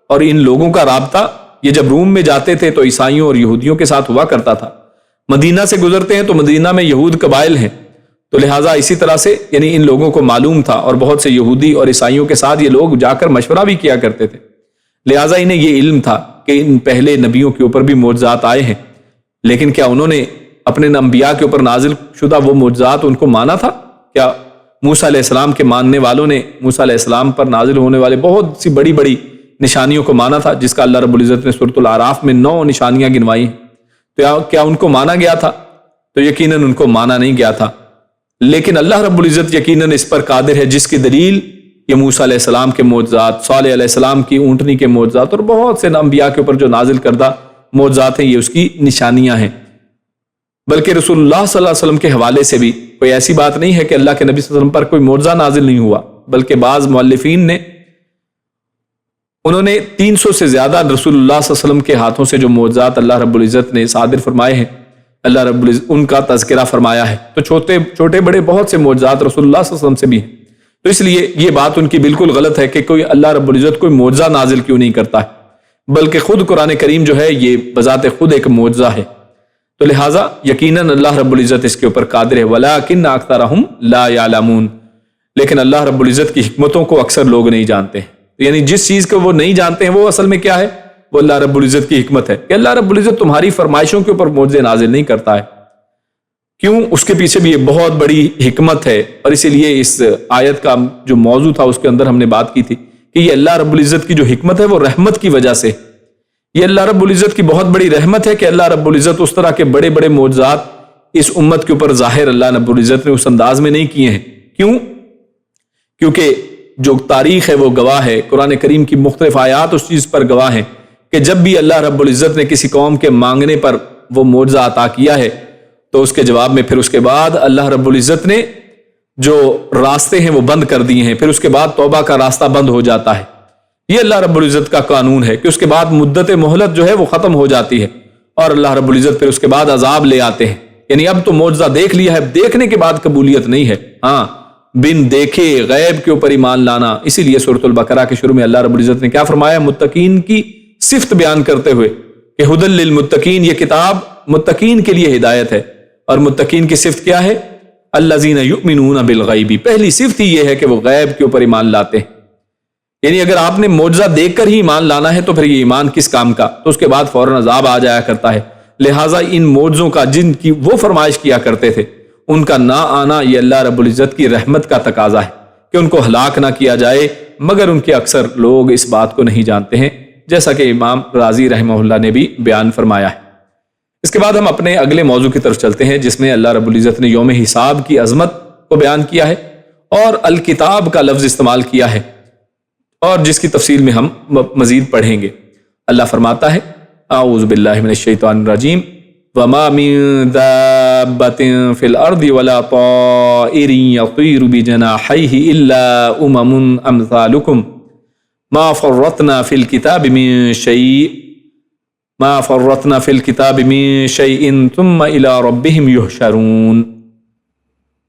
Speaker 1: اور ان لوگوں کا رابطہ، یہ جب روم میں جاتے تھے تو عیسائیوں اور یہودیوں کے ساتھ ہوا کرتا تھا، مدینہ سے گزرتے ہیں تو مدینہ میں یہود قبائل ہیں، تو لہٰذا اسی طرح سے یعنی ان لوگوں کو معلوم تھا، اور بہت سے یہودی اور عیسائیوں کے ساتھ یہ لوگ جا کر مشورہ بھی کیا کرتے تھے، لہٰذا انہیں یہ علم تھا کہ ان پہلے نبیوں کے اوپر بھی معجزات آئے ہیں۔ لیکن کیا انہوں نے اپنے انبیاء کے اوپر نازل شدہ وہ معجزات ان کو مانا تھا؟ کیا موسیٰ علیہ السلام کے ماننے والوں نے موسیٰ علیہ السلام پر نازل ہونے والے بہت سی بڑی بڑی نشانیوں کو مانا تھا، جس کا اللہ رب العزت نے سورۃ الاعراف میں 9 نشانیاں گنوائی ہیں؟ تو کیا ان کو مانا گیا تھا؟ تو یقیناً ان کو مانا نہیں گیا تھا، لیکن اللہ رب العزت یقیناً اس پر قادر ہے، جس کی دلیل یہ موسیٰ علیہ السلام کے معجزات، صالح علیہ السلام کی اونٹنی کے معجزات، اور بہت سے انبیاء کے اوپر جو نازل کردہ معجزات ہیں، یہ اس کی نشانیاں ہیں۔ بلکہ رسول اللہ صلی اللہ علیہ وسلم کے حوالے سے بھی کوئی ایسی بات نہیں ہے کہ اللہ کے نبی صلی اللہ علیہ وسلم پر کوئی معجزہ نازل نہیں ہوا، بلکہ بعض مؤلفین نے انہوں نے 300 سے زیادہ رسول اللہ صلی اللہ علیہ وسلم کے ہاتھوں سے جو معجزات اللہ رب العزت نے صادر فرمائے ہیں، اللہ رب العزت ان کا تذکرہ فرمایا ہے۔ تو چھوٹے بڑے بہت سے معجزات رسول اللہ صلی اللہ علیہ وسلم سے بھی ہیں، تو اس لیے یہ بات ان کی بالکل غلط ہے کہ کوئی اللہ رب العزت کوئی معجزہ نازل کیوں نہیں کرتا ہے، بلکہ خود قرآن کریم جو ہے یہ بذات خود ایک معجزہ ہے۔ تو لہٰذا یقیناً اللہ رب العزت اس کے اوپر قادر ہے، وَلَٰكِنَّ أَكْثَرَهُمْ لَا يَعْلَمُونَ، لیکن اللہ رب العزت کی حکمتوں کو اکثر لوگ نہیں جانتے ہیں۔ یعنی جس چیز کو وہ نہیں جانتے ہیں وہ اصل میں کیا ہے؟ وہ اللہ رب العزت کی حکمت ہے کہ اللہ رب العزت تمہاری فرمائشوں کے اوپر معجزے نازل نہیں کرتا ہے۔ کیوں؟ اس کے پیچھے بھی یہ بہت بڑی حکمت ہے، اور اسی لیے اس آیت کا جو موضوع تھا اس کے اندر ہم نے بات کی تھی کہ یہ اللہ رب العزت کی جو حکمت ہے وہ رحمت کی وجہ سے، یہ اللہ رب العزت کی بہت بڑی رحمت ہے کہ اللہ رب العزت اس طرح کے بڑے بڑے معجزات اس امت کے اوپر ظاہر اللہ رب العزت نے اس انداز میں نہیں کیے ہیں۔ کیوں؟ کیونکہ جو تاریخ ہے وہ گواہ ہے، قرآن کریم کی مختلف آیات اس چیز پر گواہ ہیں کہ جب بھی اللہ رب العزت نے کسی قوم کے مانگنے پر وہ معجزہ عطا کیا ہے تو اس کے جواب میں پھر اس کے بعد اللہ رب العزت نے جو راستے ہیں وہ بند کر دیے ہیں، پھر اس کے بعد توبہ کا راستہ بند ہو جاتا ہے۔ یہ اللہ رب العزت کا قانون ہے کہ اس کے بعد مدت مہلت جو ہے وہ ختم ہو جاتی ہے، اور اللہ رب العزت پھر اس کے بعد عذاب لے آتے ہیں۔ یعنی اب تو معجزہ دیکھ لیا ہے، دیکھنے کے بعد قبولیت نہیں ہے، ہاں بن دیکھے غیب کے اوپر ایمان لانا۔ اسی لیے سورۃ البقرہ کے شروع میں اللہ رب العزت نے کیا فرمایا؟ متقین کی صفت بیان کرتے ہوئے کہ ھدی للمتقین، یہ کتاب متقین کے لیے ہدایت ہے، اور متقین کی صفت کیا ہے؟ الذین یؤمنون بالغیب، پہلی صفت ہی یہ ہے کہ وہ غیب کے اوپر ایمان لاتے ہیں۔ یعنی اگر آپ نے معجزہ دیکھ کر ہی ایمان لانا ہے تو پھر یہ ایمان کس کام کا؟ تو اس کے بعد فوراً عذاب آ جایا کرتا ہے۔ لہٰذا ان معجزوں کا جن کی وہ فرمائش کیا کرتے تھے ان کا نہ آنا یہ اللہ رب العزت کی رحمت کا تقاضا ہے کہ ان کو ہلاک نہ کیا جائے، مگر ان کے اکثر لوگ اس بات کو نہیں جانتے ہیں، جیسا کہ امام رازی رحمہ اللہ نے بھی بیان فرمایا ہے۔ اس کے بعد ہم اپنے اگلے موضوع کی طرف چلتے ہیں، جس میں اللہ رب العزت نے یوم حساب کی عظمت کو بیان کیا ہے اور الکتاب کا لفظ استعمال کیا ہے، اور جس کی تفصیل میں ہم مزید پڑھیں گے۔ اللہ فرماتا ہے اعوذ باللہ من الشیطان الرجیم وما من دابۃ فی الارض ولا طائر یطیر بجناحیہ الا امم امثالکم ما فرطنا فی الکتاب من شیء ما فرطنا فی الکتاب من شیء ثم الی ربہم یحشرون۔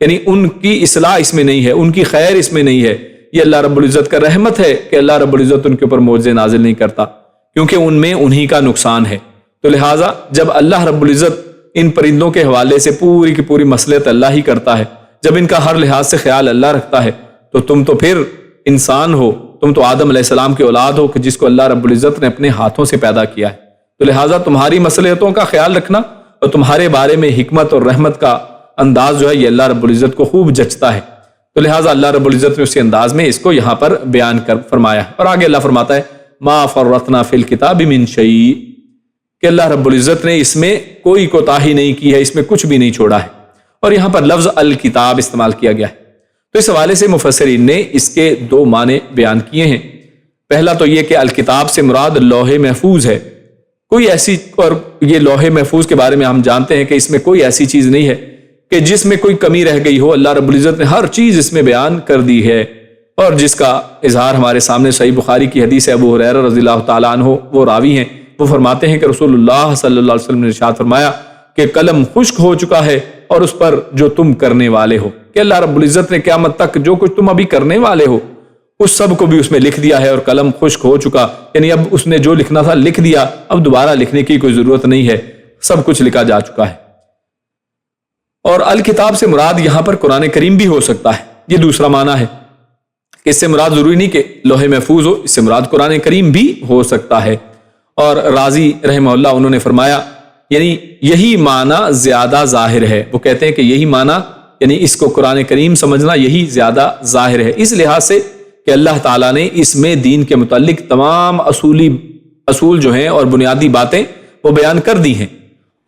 Speaker 1: یعنی ان کی اصلاح اس میں نہیں ہے، ان کی خیر اس میں نہیں ہے، یہ اللہ رب العزت کا رحمت ہے کہ اللہ رب العزت ان کے اوپر معجزے نازل نہیں کرتا، کیونکہ ان میں انہی کا نقصان ہے۔ تو لہٰذا جب اللہ رب العزت ان پرندوں کے حوالے سے پوری کی پوری مصلحت اللہ ہی کرتا ہے، جب ان کا ہر لحاظ سے خیال اللہ رکھتا ہے، تو تم تو پھر انسان ہو، تم تو آدم علیہ السلام کی اولاد ہو کہ جس کو اللہ رب العزت نے اپنے ہاتھوں سے پیدا کیا ہے، تو لہٰذا تمہاری مصلحتوں کا خیال رکھنا اور تمہارے بارے میں حکمت اور رحمت کا انداز جو ہے یہ اللہ رب العزت کو خوب جچتا ہے۔ تو لہٰذا اللہ رب العزت نے اسی انداز میں اس کو یہاں پر بیان کر فرمایا ہے۔ اور آگے اللہ فرماتا ہے ما فرطنا فی الکتاب من شیء، کہ اللہ رب العزت نے اس میں کوئی کوتاہی نہیں کی ہے، اس میں کچھ بھی نہیں چھوڑا ہے۔ اور یہاں پر لفظ الکتاب استعمال کیا گیا ہے، تو اس حوالے سے مفسرین نے اس کے دو معنی بیان کیے ہیں۔ پہلا تو یہ کہ الکتاب سے مراد لوح محفوظ ہے، کوئی ایسی، اور یہ لوح محفوظ کے بارے میں ہم جانتے ہیں کہ اس میں کوئی ایسی چیز نہیں ہے کہ جس میں کوئی کمی رہ گئی ہو، اللہ رب العزت نے ہر چیز اس میں بیان کر دی ہے، اور جس کا اظہار ہمارے سامنے صحیح بخاری کی حدیث ہے، ابو ہریرہ رضی اللہ تعالیٰ عنہ وہ راوی ہیں، وہ فرماتے ہیں کہ رسول اللہ صلی اللہ علیہ وسلم نے ارشاد فرمایا کہ قلم خشک ہو چکا ہے اور اس پر جو تم کرنے والے ہو، کہ اللہ رب العزت نے قیامت تک جو کچھ تم ابھی کرنے والے ہو اس سب کو بھی اس میں لکھ دیا ہے، اور قلم خشک ہو چکا، یعنی اب اس نے جو لکھنا تھا لکھ دیا، اب دوبارہ لکھنے کی کوئی ضرورت نہیں ہے، سب کچھ لکھا جا چکا ہے۔ اور الکتاب سے مراد یہاں پر قرآن کریم بھی ہو سکتا ہے، یہ دوسرا معنی ہے کہ اس سے مراد ضروری نہیں کہ لوح محفوظ ہو، اس سے مراد قرآن کریم بھی ہو سکتا ہے۔ اور رازی رحمہ اللہ انہوں نے فرمایا یعنی یہی معنی زیادہ ظاہر ہے، وہ کہتے ہیں کہ یہی معنی یعنی اس کو قرآن کریم سمجھنا یہی زیادہ ظاہر ہے، اس لحاظ سے کہ اللہ تعالیٰ نے اس میں دین کے متعلق تمام اصول جو ہیں اور بنیادی باتیں وہ بیان کر دی ہیں،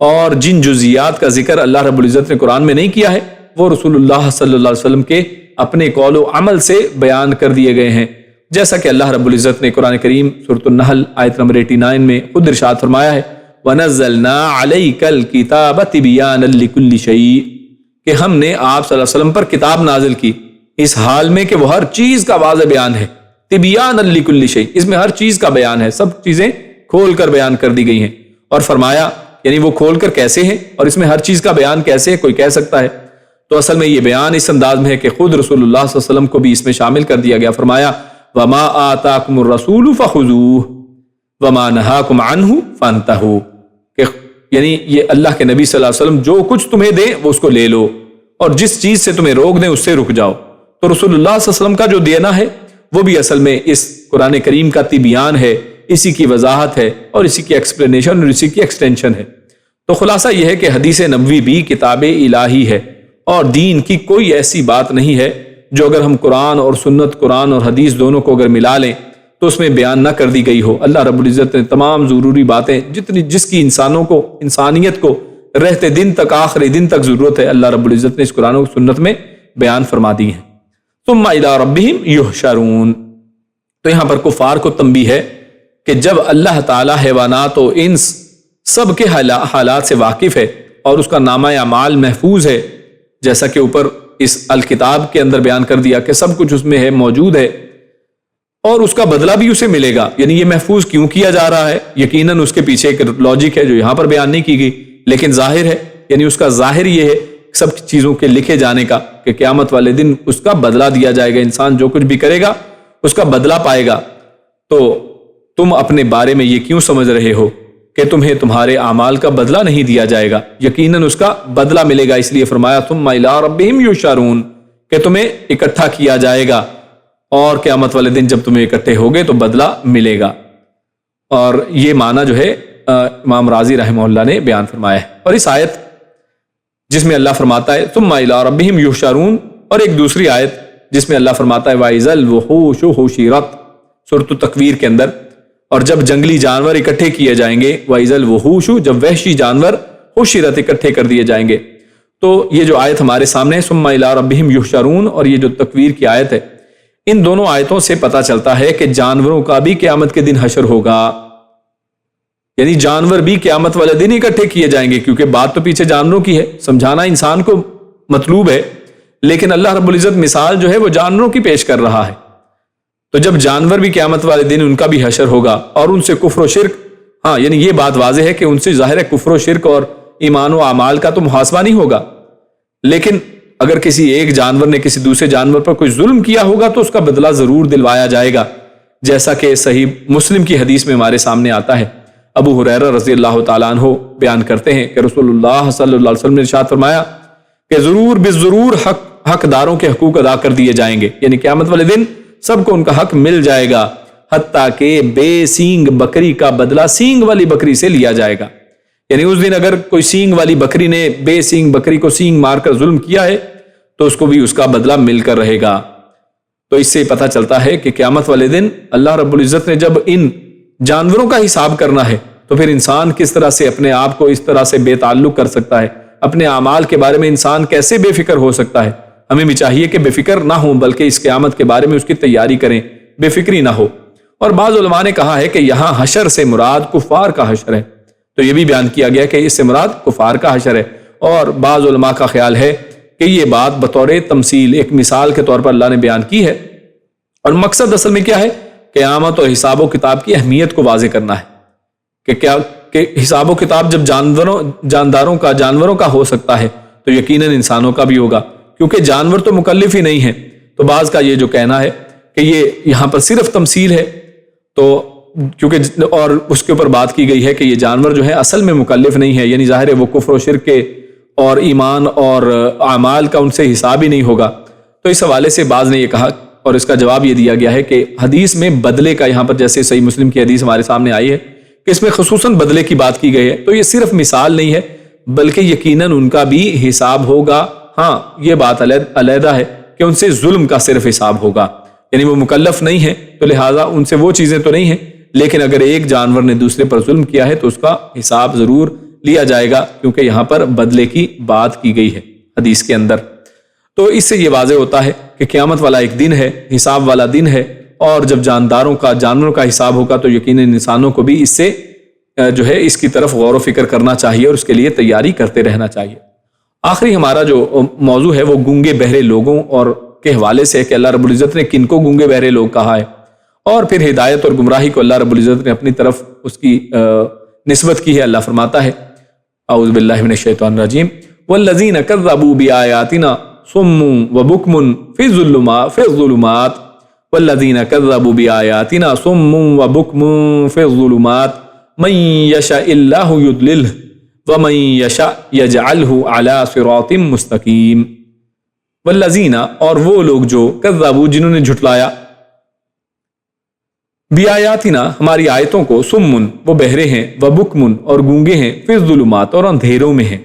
Speaker 1: اور جن جزیات کا ذکر اللہ رب العزت نے قرآن میں نہیں کیا ہے وہ رسول اللہ صلی اللہ علیہ وسلم کے اپنے قول و عمل سے بیان کر دیے گئے ہیں، جیسا کہ اللہ رب العزت نے قرآن کریم سورۃ النحل آیت نمبر 89 میں خود ارشاد فرمایا ہے وَنَزَّلْنَا عَلَيْكَ الْكِتَابَ تِبْيَانًا لِكُلِّ شَيْءٍ، کہ ہم نے آپ صلی اللہ علیہ وسلم پر کتاب نازل کی اس حال میں کہ وہ ہر چیز کا واضح بیان ہے، تِبْيَانًا لِكُلِّ شَيْءٍ، اس میں ہر چیز کا بیان ہے، سب چیزیں کھول کر بیان کر دی گئی ہیں۔ اور فرمایا یعنی وہ کھول کر کیسے ہیں اور اس میں ہر چیز کا بیان کیسے ہے کوئی کہہ سکتا ہے، تو اصل میں یہ بیان اس انداز میں ہے کہ خود رسول اللہ صلی اللہ علیہ وسلم کو بھی اس میں شامل کر دیا گیا۔ فرمایا وَمَا آتَاكُمُ الرَّسُولُ فَخُذُوهُ وَمَا نَهَاكُمْ عَنْهُ فَانْتَهُوا، کہ یعنی یہ اللہ کے نبی صلی اللہ علیہ وسلم جو کچھ تمہیں دیں وہ اس کو لے لو، اور جس چیز سے تمہیں روک دیں اس سے رک جاؤ۔ تو رسول اللہ صلی اللہ علیہ وسلم کا جو دینا ہے وہ بھی اصل میں اس قرآن کریم کا تبیان ہے، اسی کی وضاحت ہے اور اسی کی ایکسپلینیشن اور اسی کی ایکسٹینشن ہے۔ تو خلاصہ یہ ہے کہ حدیث نبوی بھی کتاب الہی ہے، اور دین کی کوئی ایسی بات نہیں ہے جو اگر ہم قرآن اور سنت، قرآن اور حدیث دونوں کو اگر ملا لیں تو اس میں بیان نہ کر دی گئی ہو۔ اللہ رب العزت نے تمام ضروری باتیں جس کی انسانوں کو، انسانیت کو رہتے دن تک، آخری دن تک ضرورت ہے، اللہ رب العزت نے اس قرآن و سنت میں بیان فرما دی ہیں۔ ثم الی ربہم یحشرون، تو یہاں پر کفار کو تنبیہ ہے کہ جب اللہ تعالی حیوانات و انس سب کے حالات سے واقف ہے اور اس کا نامہ اعمال محفوظ ہے، جیسا کہ اوپر اس الکتاب کے اندر بیان کر دیا کہ سب کچھ اس میں ہے، موجود ہے، اور اس کا بدلہ بھی اسے ملے گا۔ یعنی یہ محفوظ کیوں کیا جا رہا ہے، یقیناً اس کے پیچھے ایک لاجک ہے جو یہاں پر بیان نہیں کی گئی، لیکن ظاہر ہے، یعنی اس کا ظاہر یہ ہے سب چیزوں کے لکھے جانے کا کہ قیامت والے دن اس کا بدلہ دیا جائے گا، انسان جو کچھ بھی کرے گا اس کا بدلہ پائے گا۔ تو تم اپنے بارے میں یہ کیوں سمجھ رہے ہو کہ تمہیں تمہارے اعمال کا بدلہ نہیں دیا جائے گا، یقیناً اس کا بدلہ ملے گا۔ اس لیے فرمایا ثم الی ربہم یحشرون، کہ تمہیں اکٹھا کیا جائے گا، اور قیامت والے دن جب تمہیں اکٹھے ہوگے تو بدلہ ملے گا۔ اور یہ معنی جو ہے امام رازی رحمہ اللہ نے بیان فرمایا ہے۔ اور اس آیت جس میں اللہ فرماتا ہے ثم الی ربہم یحشرون، اور ایک دوسری آیت جس میں اللہ فرماتا ہے وَإِذَا الْوُحُوشُ حُشِرَتْ، سورۃ التکویر کے اندر، اور جب جنگلی جانور اکٹھے کیے جائیں گے، وَإِذَا الْوُحُوشُ، جب وحشی جانور حُشِرَتْ اکٹھے کر دیے جائیں گے۔ تو یہ جو آیت ہمارے سامنے ہے ثم الی ربہم یحشرون، اور یہ جو تکویر کی آیت ہے، ان دونوں آیتوں سے پتہ چلتا ہے کہ جانوروں کا بھی قیامت کے دن حشر ہوگا، یعنی جانور بھی قیامت والے دن اکٹھے کیے جائیں گے، کیونکہ بات تو پیچھے جانوروں کی ہے، سمجھانا انسان کو مطلوب ہے، لیکن اللہ رب العزت مثال جو ہے وہ جانوروں کی پیش کر رہا ہے۔ تو جب جانور بھی قیامت والے دن ان کا بھی حشر ہوگا، اور ان سے کفر و شرک، ہاں یعنی یہ بات واضح ہے کہ ان سے ظاہر ہے کفر و شرک اور ایمان و اعمال کا تو محاسبہ نہیں ہوگا، لیکن اگر کسی ایک جانور نے کسی دوسرے جانور پر کوئی ظلم کیا ہوگا تو اس کا بدلہ ضرور دلوایا جائے گا، جیسا کہ صحیح مسلم کی حدیث میں ہمارے سامنے آتا ہے۔ ابو ہریرہ رضی اللہ تعالیٰ عنہ بیان کرتے ہیں کہ رسول اللہ صلی اللہ علیہ وسلم نے ارشاد فرمایا کہ ضرور بالضرور حقداروں کے حقوق ادا کر دیے جائیں گے، یعنی قیامت والے دن سب کو ان کا حق مل جائے گا، حتیٰ کہ بے سینگ بکری کا بدلہ سینگ والی بکری سے لیا جائے گا۔ یعنی اس دن اگر کوئی سینگ والی بکری نے بے سینگ بکری کو سینگ مار کر ظلم کیا ہے تو اس کو بھی اس کا بدلہ مل کر رہے گا۔ تو اس سے پتہ چلتا ہے کہ قیامت والے دن اللہ رب العزت نے جب ان جانوروں کا حساب کرنا ہے تو پھر انسان کس طرح سے اپنے آپ کو اس طرح سے بے تعلق کر سکتا ہے، اپنے اعمال کے بارے میں انسان کیسے بے فکر ہو سکتا ہے۔ ہمیں بھی چاہیے کہ بے فکر نہ ہوں، بلکہ اس قیامت کے بارے میں اس کی تیاری کریں، بے فکری نہ ہو۔ اور بعض علماء نے کہا ہے کہ یہاں حشر سے مراد کفار کا حشر ہے، تو یہ بھی بیان کیا گیا کہ اس سے مراد کفار کا حشر ہے۔ اور بعض علماء کا خیال ہے کہ یہ بات بطور تمثیل، ایک مثال کے طور پر اللہ نے بیان کی ہے، اور مقصد اصل میں کیا ہے؟ قیامت اور حساب و کتاب کی اہمیت کو واضح کرنا ہے کہ حساب و کتاب جب جانوروں کا ہو سکتا ہے تو یقیناً انسانوں کا بھی ہوگا، کیونکہ جانور تو مکلف ہی نہیں ہیں۔ تو بعض کا یہ جو کہنا ہے کہ یہ یہاں پر صرف تمثیل ہے، تو کیونکہ اور اس کے اوپر بات کی گئی ہے کہ یہ جانور جو ہے اصل میں مکلف نہیں ہے، یعنی ظاہر ہے وہ کفر و شرک کے اور ایمان اور اعمال کا ان سے حساب ہی نہیں ہوگا۔ تو اس حوالے سے بعض نے یہ کہا، اور اس کا جواب یہ دیا گیا ہے کہ حدیث میں بدلے کا، یہاں پر جیسے صحیح مسلم کی حدیث ہمارے سامنے آئی ہے کہ اس میں خصوصاً بدلے کی بات کی گئی ہے، تو یہ صرف مثال نہیں ہے بلکہ یقیناً ان کا بھی حساب ہوگا۔ ہاں، یہ بات علیحدہ ہے کہ ان سے ظلم کا صرف حساب ہوگا، یعنی وہ مکلف نہیں ہے تو لہٰذا ان سے وہ چیزیں تو نہیں ہیں، لیکن اگر ایک جانور نے دوسرے پر ظلم کیا ہے تو اس کا حساب ضرور لیا جائے گا، کیونکہ یہاں پر بدلے کی بات کی گئی ہے حدیث کے اندر۔ تو اس سے یہ واضح ہوتا ہے کہ قیامت والا ایک دن ہے، حساب والا دن ہے، اور جب جانوروں کا حساب ہوگا تو یقیناً انسانوں کو بھی اس سے جو ہے اس کی طرف غور و فکر کرنا چاہیے اور اس کے لیے تیاری کرتے رہنا چاہیے۔ آخری ہمارا جو موضوع ہے وہ گونگے بہرے لوگوں اور کے حوالے سے کہ اللہ رب العزت نے کن کو گونگے بہرے لوگ کہا ہے، اور پھر ہدایت اور گمراہی کو اللہ رب العزت نے اپنی طرف اس کی نسبت کی ہے۔ اللہ فرماتا ہے اعوذ باللہ من الشیطان الرجیم والذین کذبوا بآیاتنا صم وبکم فی الظلمات والذین کذبوا بآیاتنا صم وبکم فی الظلمات من یشاء اللہ یضللہ ومن یشاء یجعلہ علی صراط مستقیم۔ والذین، اور وہ لوگ جو کذبوا، جنہوں نے جھٹلایا، بآیاتنا، ہماری آیتوں کو، سمن، وہ بہرے ہیں، وبکمن، اور گونگے ہیں، فی الظلمات، اور اندھیروں میں ہیں،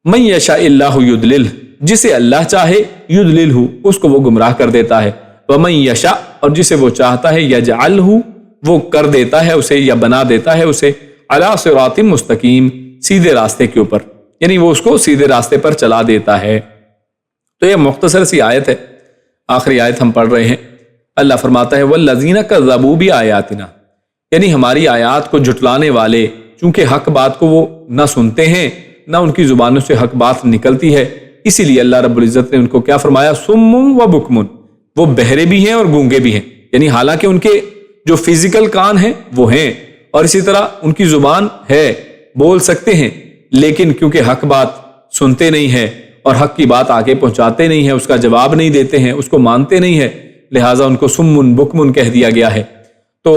Speaker 1: من یشاء اللہ یضللہ، جسے اللہ چاہے، یضللہ، اس کو وہ گمراہ کر دیتا ہے، ومن یشاء، اور جسے وہ چاہتا ہے، یجعلہ، وہ کر دیتا ہے اسے یا بنا دیتا ہے اسے، علی صراط مستقیم، سیدھے راستے کے اوپر، یعنی وہ اس کو سیدھے راستے پر چلا دیتا ہے۔ تو یہ مختصر سی آیت ہے، آخری آیت ہم پڑھ رہے ہیں۔ اللہ فرماتا ہے والذین کذبوا بآیاتنا، یعنی ہماری آیات کو جھٹلانے والے، چونکہ حق بات کو وہ نہ سنتے ہیں نہ ان کی زبانوں سے حق بات نکلتی ہے، اسی لیے اللہ رب العزت نے ان کو کیا فرمایا؟ سم و بکمن، وہ بہرے بھی ہیں اور گونگے بھی ہیں، یعنی حالانکہ ان کے جو فزیکل کان ہیں وہ ہیں، اور اسی طرح ان کی زبان ہے، بول سکتے ہیں، لیکن کیونکہ حق بات سنتے نہیں ہیں اور حق کی بات آگے پہنچاتے نہیں ہیں، اس کا جواب نہیں دیتے ہیں، اس کو مانتے نہیں ہیں، لہٰذا ان کو سمن بکمن کہہ دیا گیا ہے۔ تو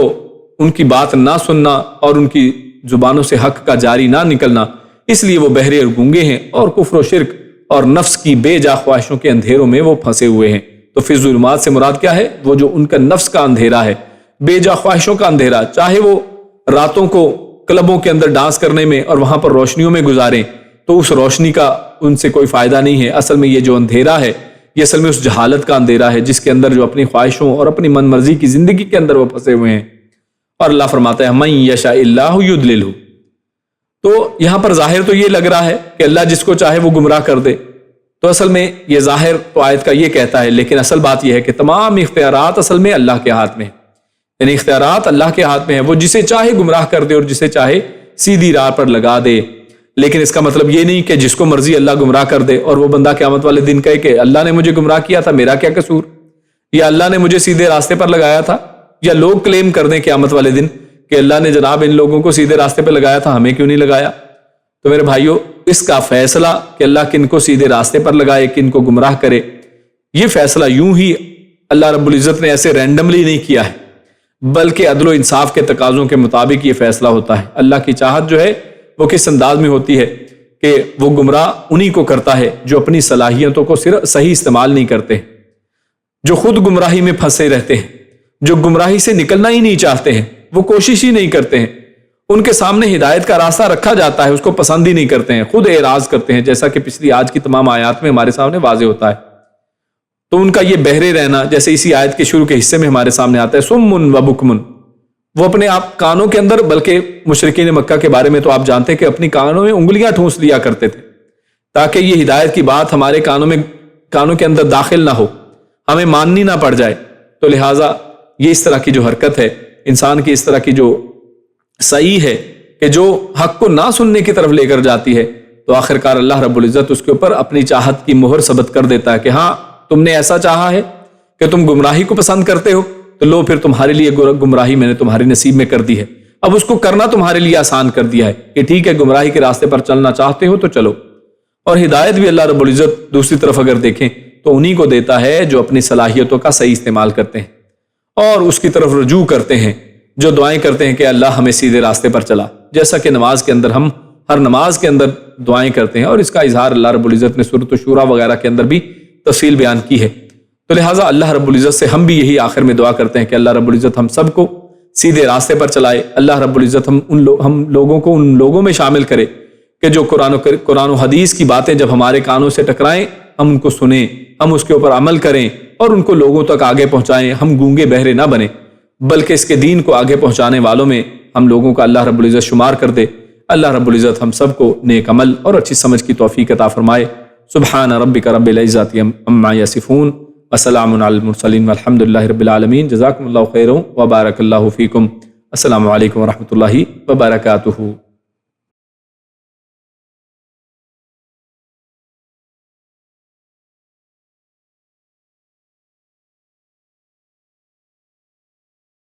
Speaker 1: ان کی بات نہ سننا اور ان کی زبانوں سے حق کا جاری نہ نکلنا، اس لیے وہ بہرے اور گونگے ہیں، اور کفر و شرک اور نفس کی بے جا خواہشوں کے اندھیروں میں وہ پھنسے ہوئے ہیں۔ تو فی الظلمات سے مراد کیا ہے؟ وہ جو ان کا نفس کا اندھیرا ہے، بے جا خواہشوں کا اندھیرا، چاہے وہ راتوں کو کلبوں کے اندر ڈانس کرنے میں اور وہاں پر روشنیوں میں گزاریں تو اس روشنی کا ان سے کوئی فائدہ نہیں ہے۔ اصل میں یہ جو اندھیرا ہے، یہ اصل میں اس جہالت کا اندھیرا ہے جس کے اندر جو اپنی خواہشوں اور اپنی من مرضی کی زندگی کے اندر وہ پھنسے ہوئے ہیں۔ اور اللہ فرماتا ہے من یشاء اللہ یضللہ، تو یہاں پر ظاہر تو یہ لگ رہا ہے کہ اللہ جس کو چاہے وہ گمراہ کر دے، تو اصل میں یہ ظاہر تو آیت کا یہ کہتا ہے، لیکن اصل بات یہ ہے کہ تمام اختیارات اصل میں اللہ کے ہاتھ میں ہیں، یعنی اختیارات اللہ کے ہاتھ میں ہیں، وہ جسے چاہے گمراہ کر دے اور جسے چاہے سیدھی راہ پر لگا دے۔ لیکن اس کا مطلب یہ نہیں کہ جس کو مرضی اللہ گمراہ کر دے اور وہ بندہ قیامت والے دن کہے کہ اللہ نے مجھے گمراہ کیا تھا، میرا کیا قصور، یا اللہ نے مجھے سیدھے راستے پر لگایا تھا، یا لوگ کلیم کر دیں قیامت والے دن کہ اللہ نے جناب ان لوگوں کو سیدھے راستے پہ لگایا تھا، ہمیں کیوں نہیں لگایا۔ تو میرے بھائیوں، اس کا فیصلہ کہ اللہ کن کو سیدھے راستے پر لگائے کن کو گمراہ کرے، یہ فیصلہ یوں ہی اللہ رب العزت نے ایسے رینڈملی نہیں کیا ہے، بلکہ عدل و انصاف کے تقاضوں کے مطابق یہ فیصلہ ہوتا ہے۔ اللہ کی چاہت جو ہے وہ کس انداز میں ہوتی ہے کہ وہ گمراہ انہی کو کرتا ہے جو اپنی صلاحیتوں کو صرف صحیح استعمال نہیں کرتے، جو خود گمراہی میں پھنسے رہتے ہیں، جو گمراہی سے نکلنا ہی نہیں چاہتے ہیں، وہ کوشش ہی نہیں کرتے ہیں، ان کے سامنے ہدایت کا راستہ رکھا جاتا ہے، اس کو پسند ہی نہیں کرتے ہیں، خود اعراض کرتے ہیں، جیسا کہ پچھلی آج کی تمام آیات میں ہمارے سامنے واضح ہوتا ہے۔ تو ان کا یہ بہرے رہنا، جیسے اسی آیت کے شروع کے حصے میں ہمارے سامنے آتا ہے، سمن و بکمن، وہ اپنے آپ کانوں کے اندر، بلکہ مشرکین مکہ کے بارے میں تو آپ جانتے ہیں کہ اپنی کانوں میں انگلیاں ٹھونس لیا کرتے تھے تاکہ یہ ہدایت کی بات ہمارے کانوں کے اندر داخل نہ ہو، ہمیں ماننی نہ پڑ جائے۔ تو لہٰذا یہ اس طرح کی جو حرکت ہے انسان کی، اس طرح کی جو صحیح ہے کہ جو حق کو نہ سننے کی طرف لے کر جاتی ہے، تو آخرکار اللہ رب العزت اس کے اوپر اپنی چاہت کی مہر ثبت کر دیتا ہے کہ ہاں تم نے ایسا چاہا ہے کہ تم گمراہی کو پسند کرتے ہو، تو لو پھر تمہارے لیے گمراہی میں نے تمہارے نصیب میں کر دی ہے، اب اس کو کرنا تمہارے لیے آسان کر دیا ہے کہ ٹھیک ہے گمراہی کے راستے پر چلنا چاہتے ہو تو چلو۔ اور ہدایت بھی اللہ رب العزت دوسری طرف اگر دیکھیں تو انہی کو دیتا ہے جو اپنی صلاحیتوں کا صحیح استعمال کرتے ہیں اور اس کی طرف رجوع کرتے ہیں، جو دعائیں کرتے ہیں کہ اللہ ہمیں سیدھے راستے پر چلا، جیسا کہ نماز کے اندر ہم ہر نماز کے اندر دعائیں کرتے ہیں، اور اس کا اظہار اللہ رب العزت نے سورۃ الشورى وغیرہ کے اندر بھی تفصیل بیان کی ہے۔ تو لہٰذا اللہ رب العزت سے ہم بھی یہی آخر میں دعا کرتے ہیں کہ اللہ رب العزت ہم سب کو سیدھے راستے پر چلائے، اللہ رب العزت ہم لوگوں کو ان لوگوں میں شامل کرے کہ جو قرآن و حدیث کی باتیں جب ہمارے کانوں سے ٹکرائیں ہم ان کو سنیں، ہم اس کے اوپر عمل کریں اور ان کو لوگوں تک آگے پہنچائیں، ہم گونگے بہرے نہ بنیں، بلکہ اس کے دین کو آگے پہنچانے والوں میں ہم لوگوں کا اللہ رب العزت شمار کر دے۔ اللہ رب العزت ہم سب کو نیک عمل اور اچھی سمجھ کی توفیق عطا فرمائے۔ سبحان ربک رب العزت عما یصفون وسلام علی المرسلین والحمد للہ رب العالمین۔ جزاکم اللہ خیرا وبارک اللہ فیکم۔ السلام علیکم ورحمۃ اللہ وبرکاتہ۔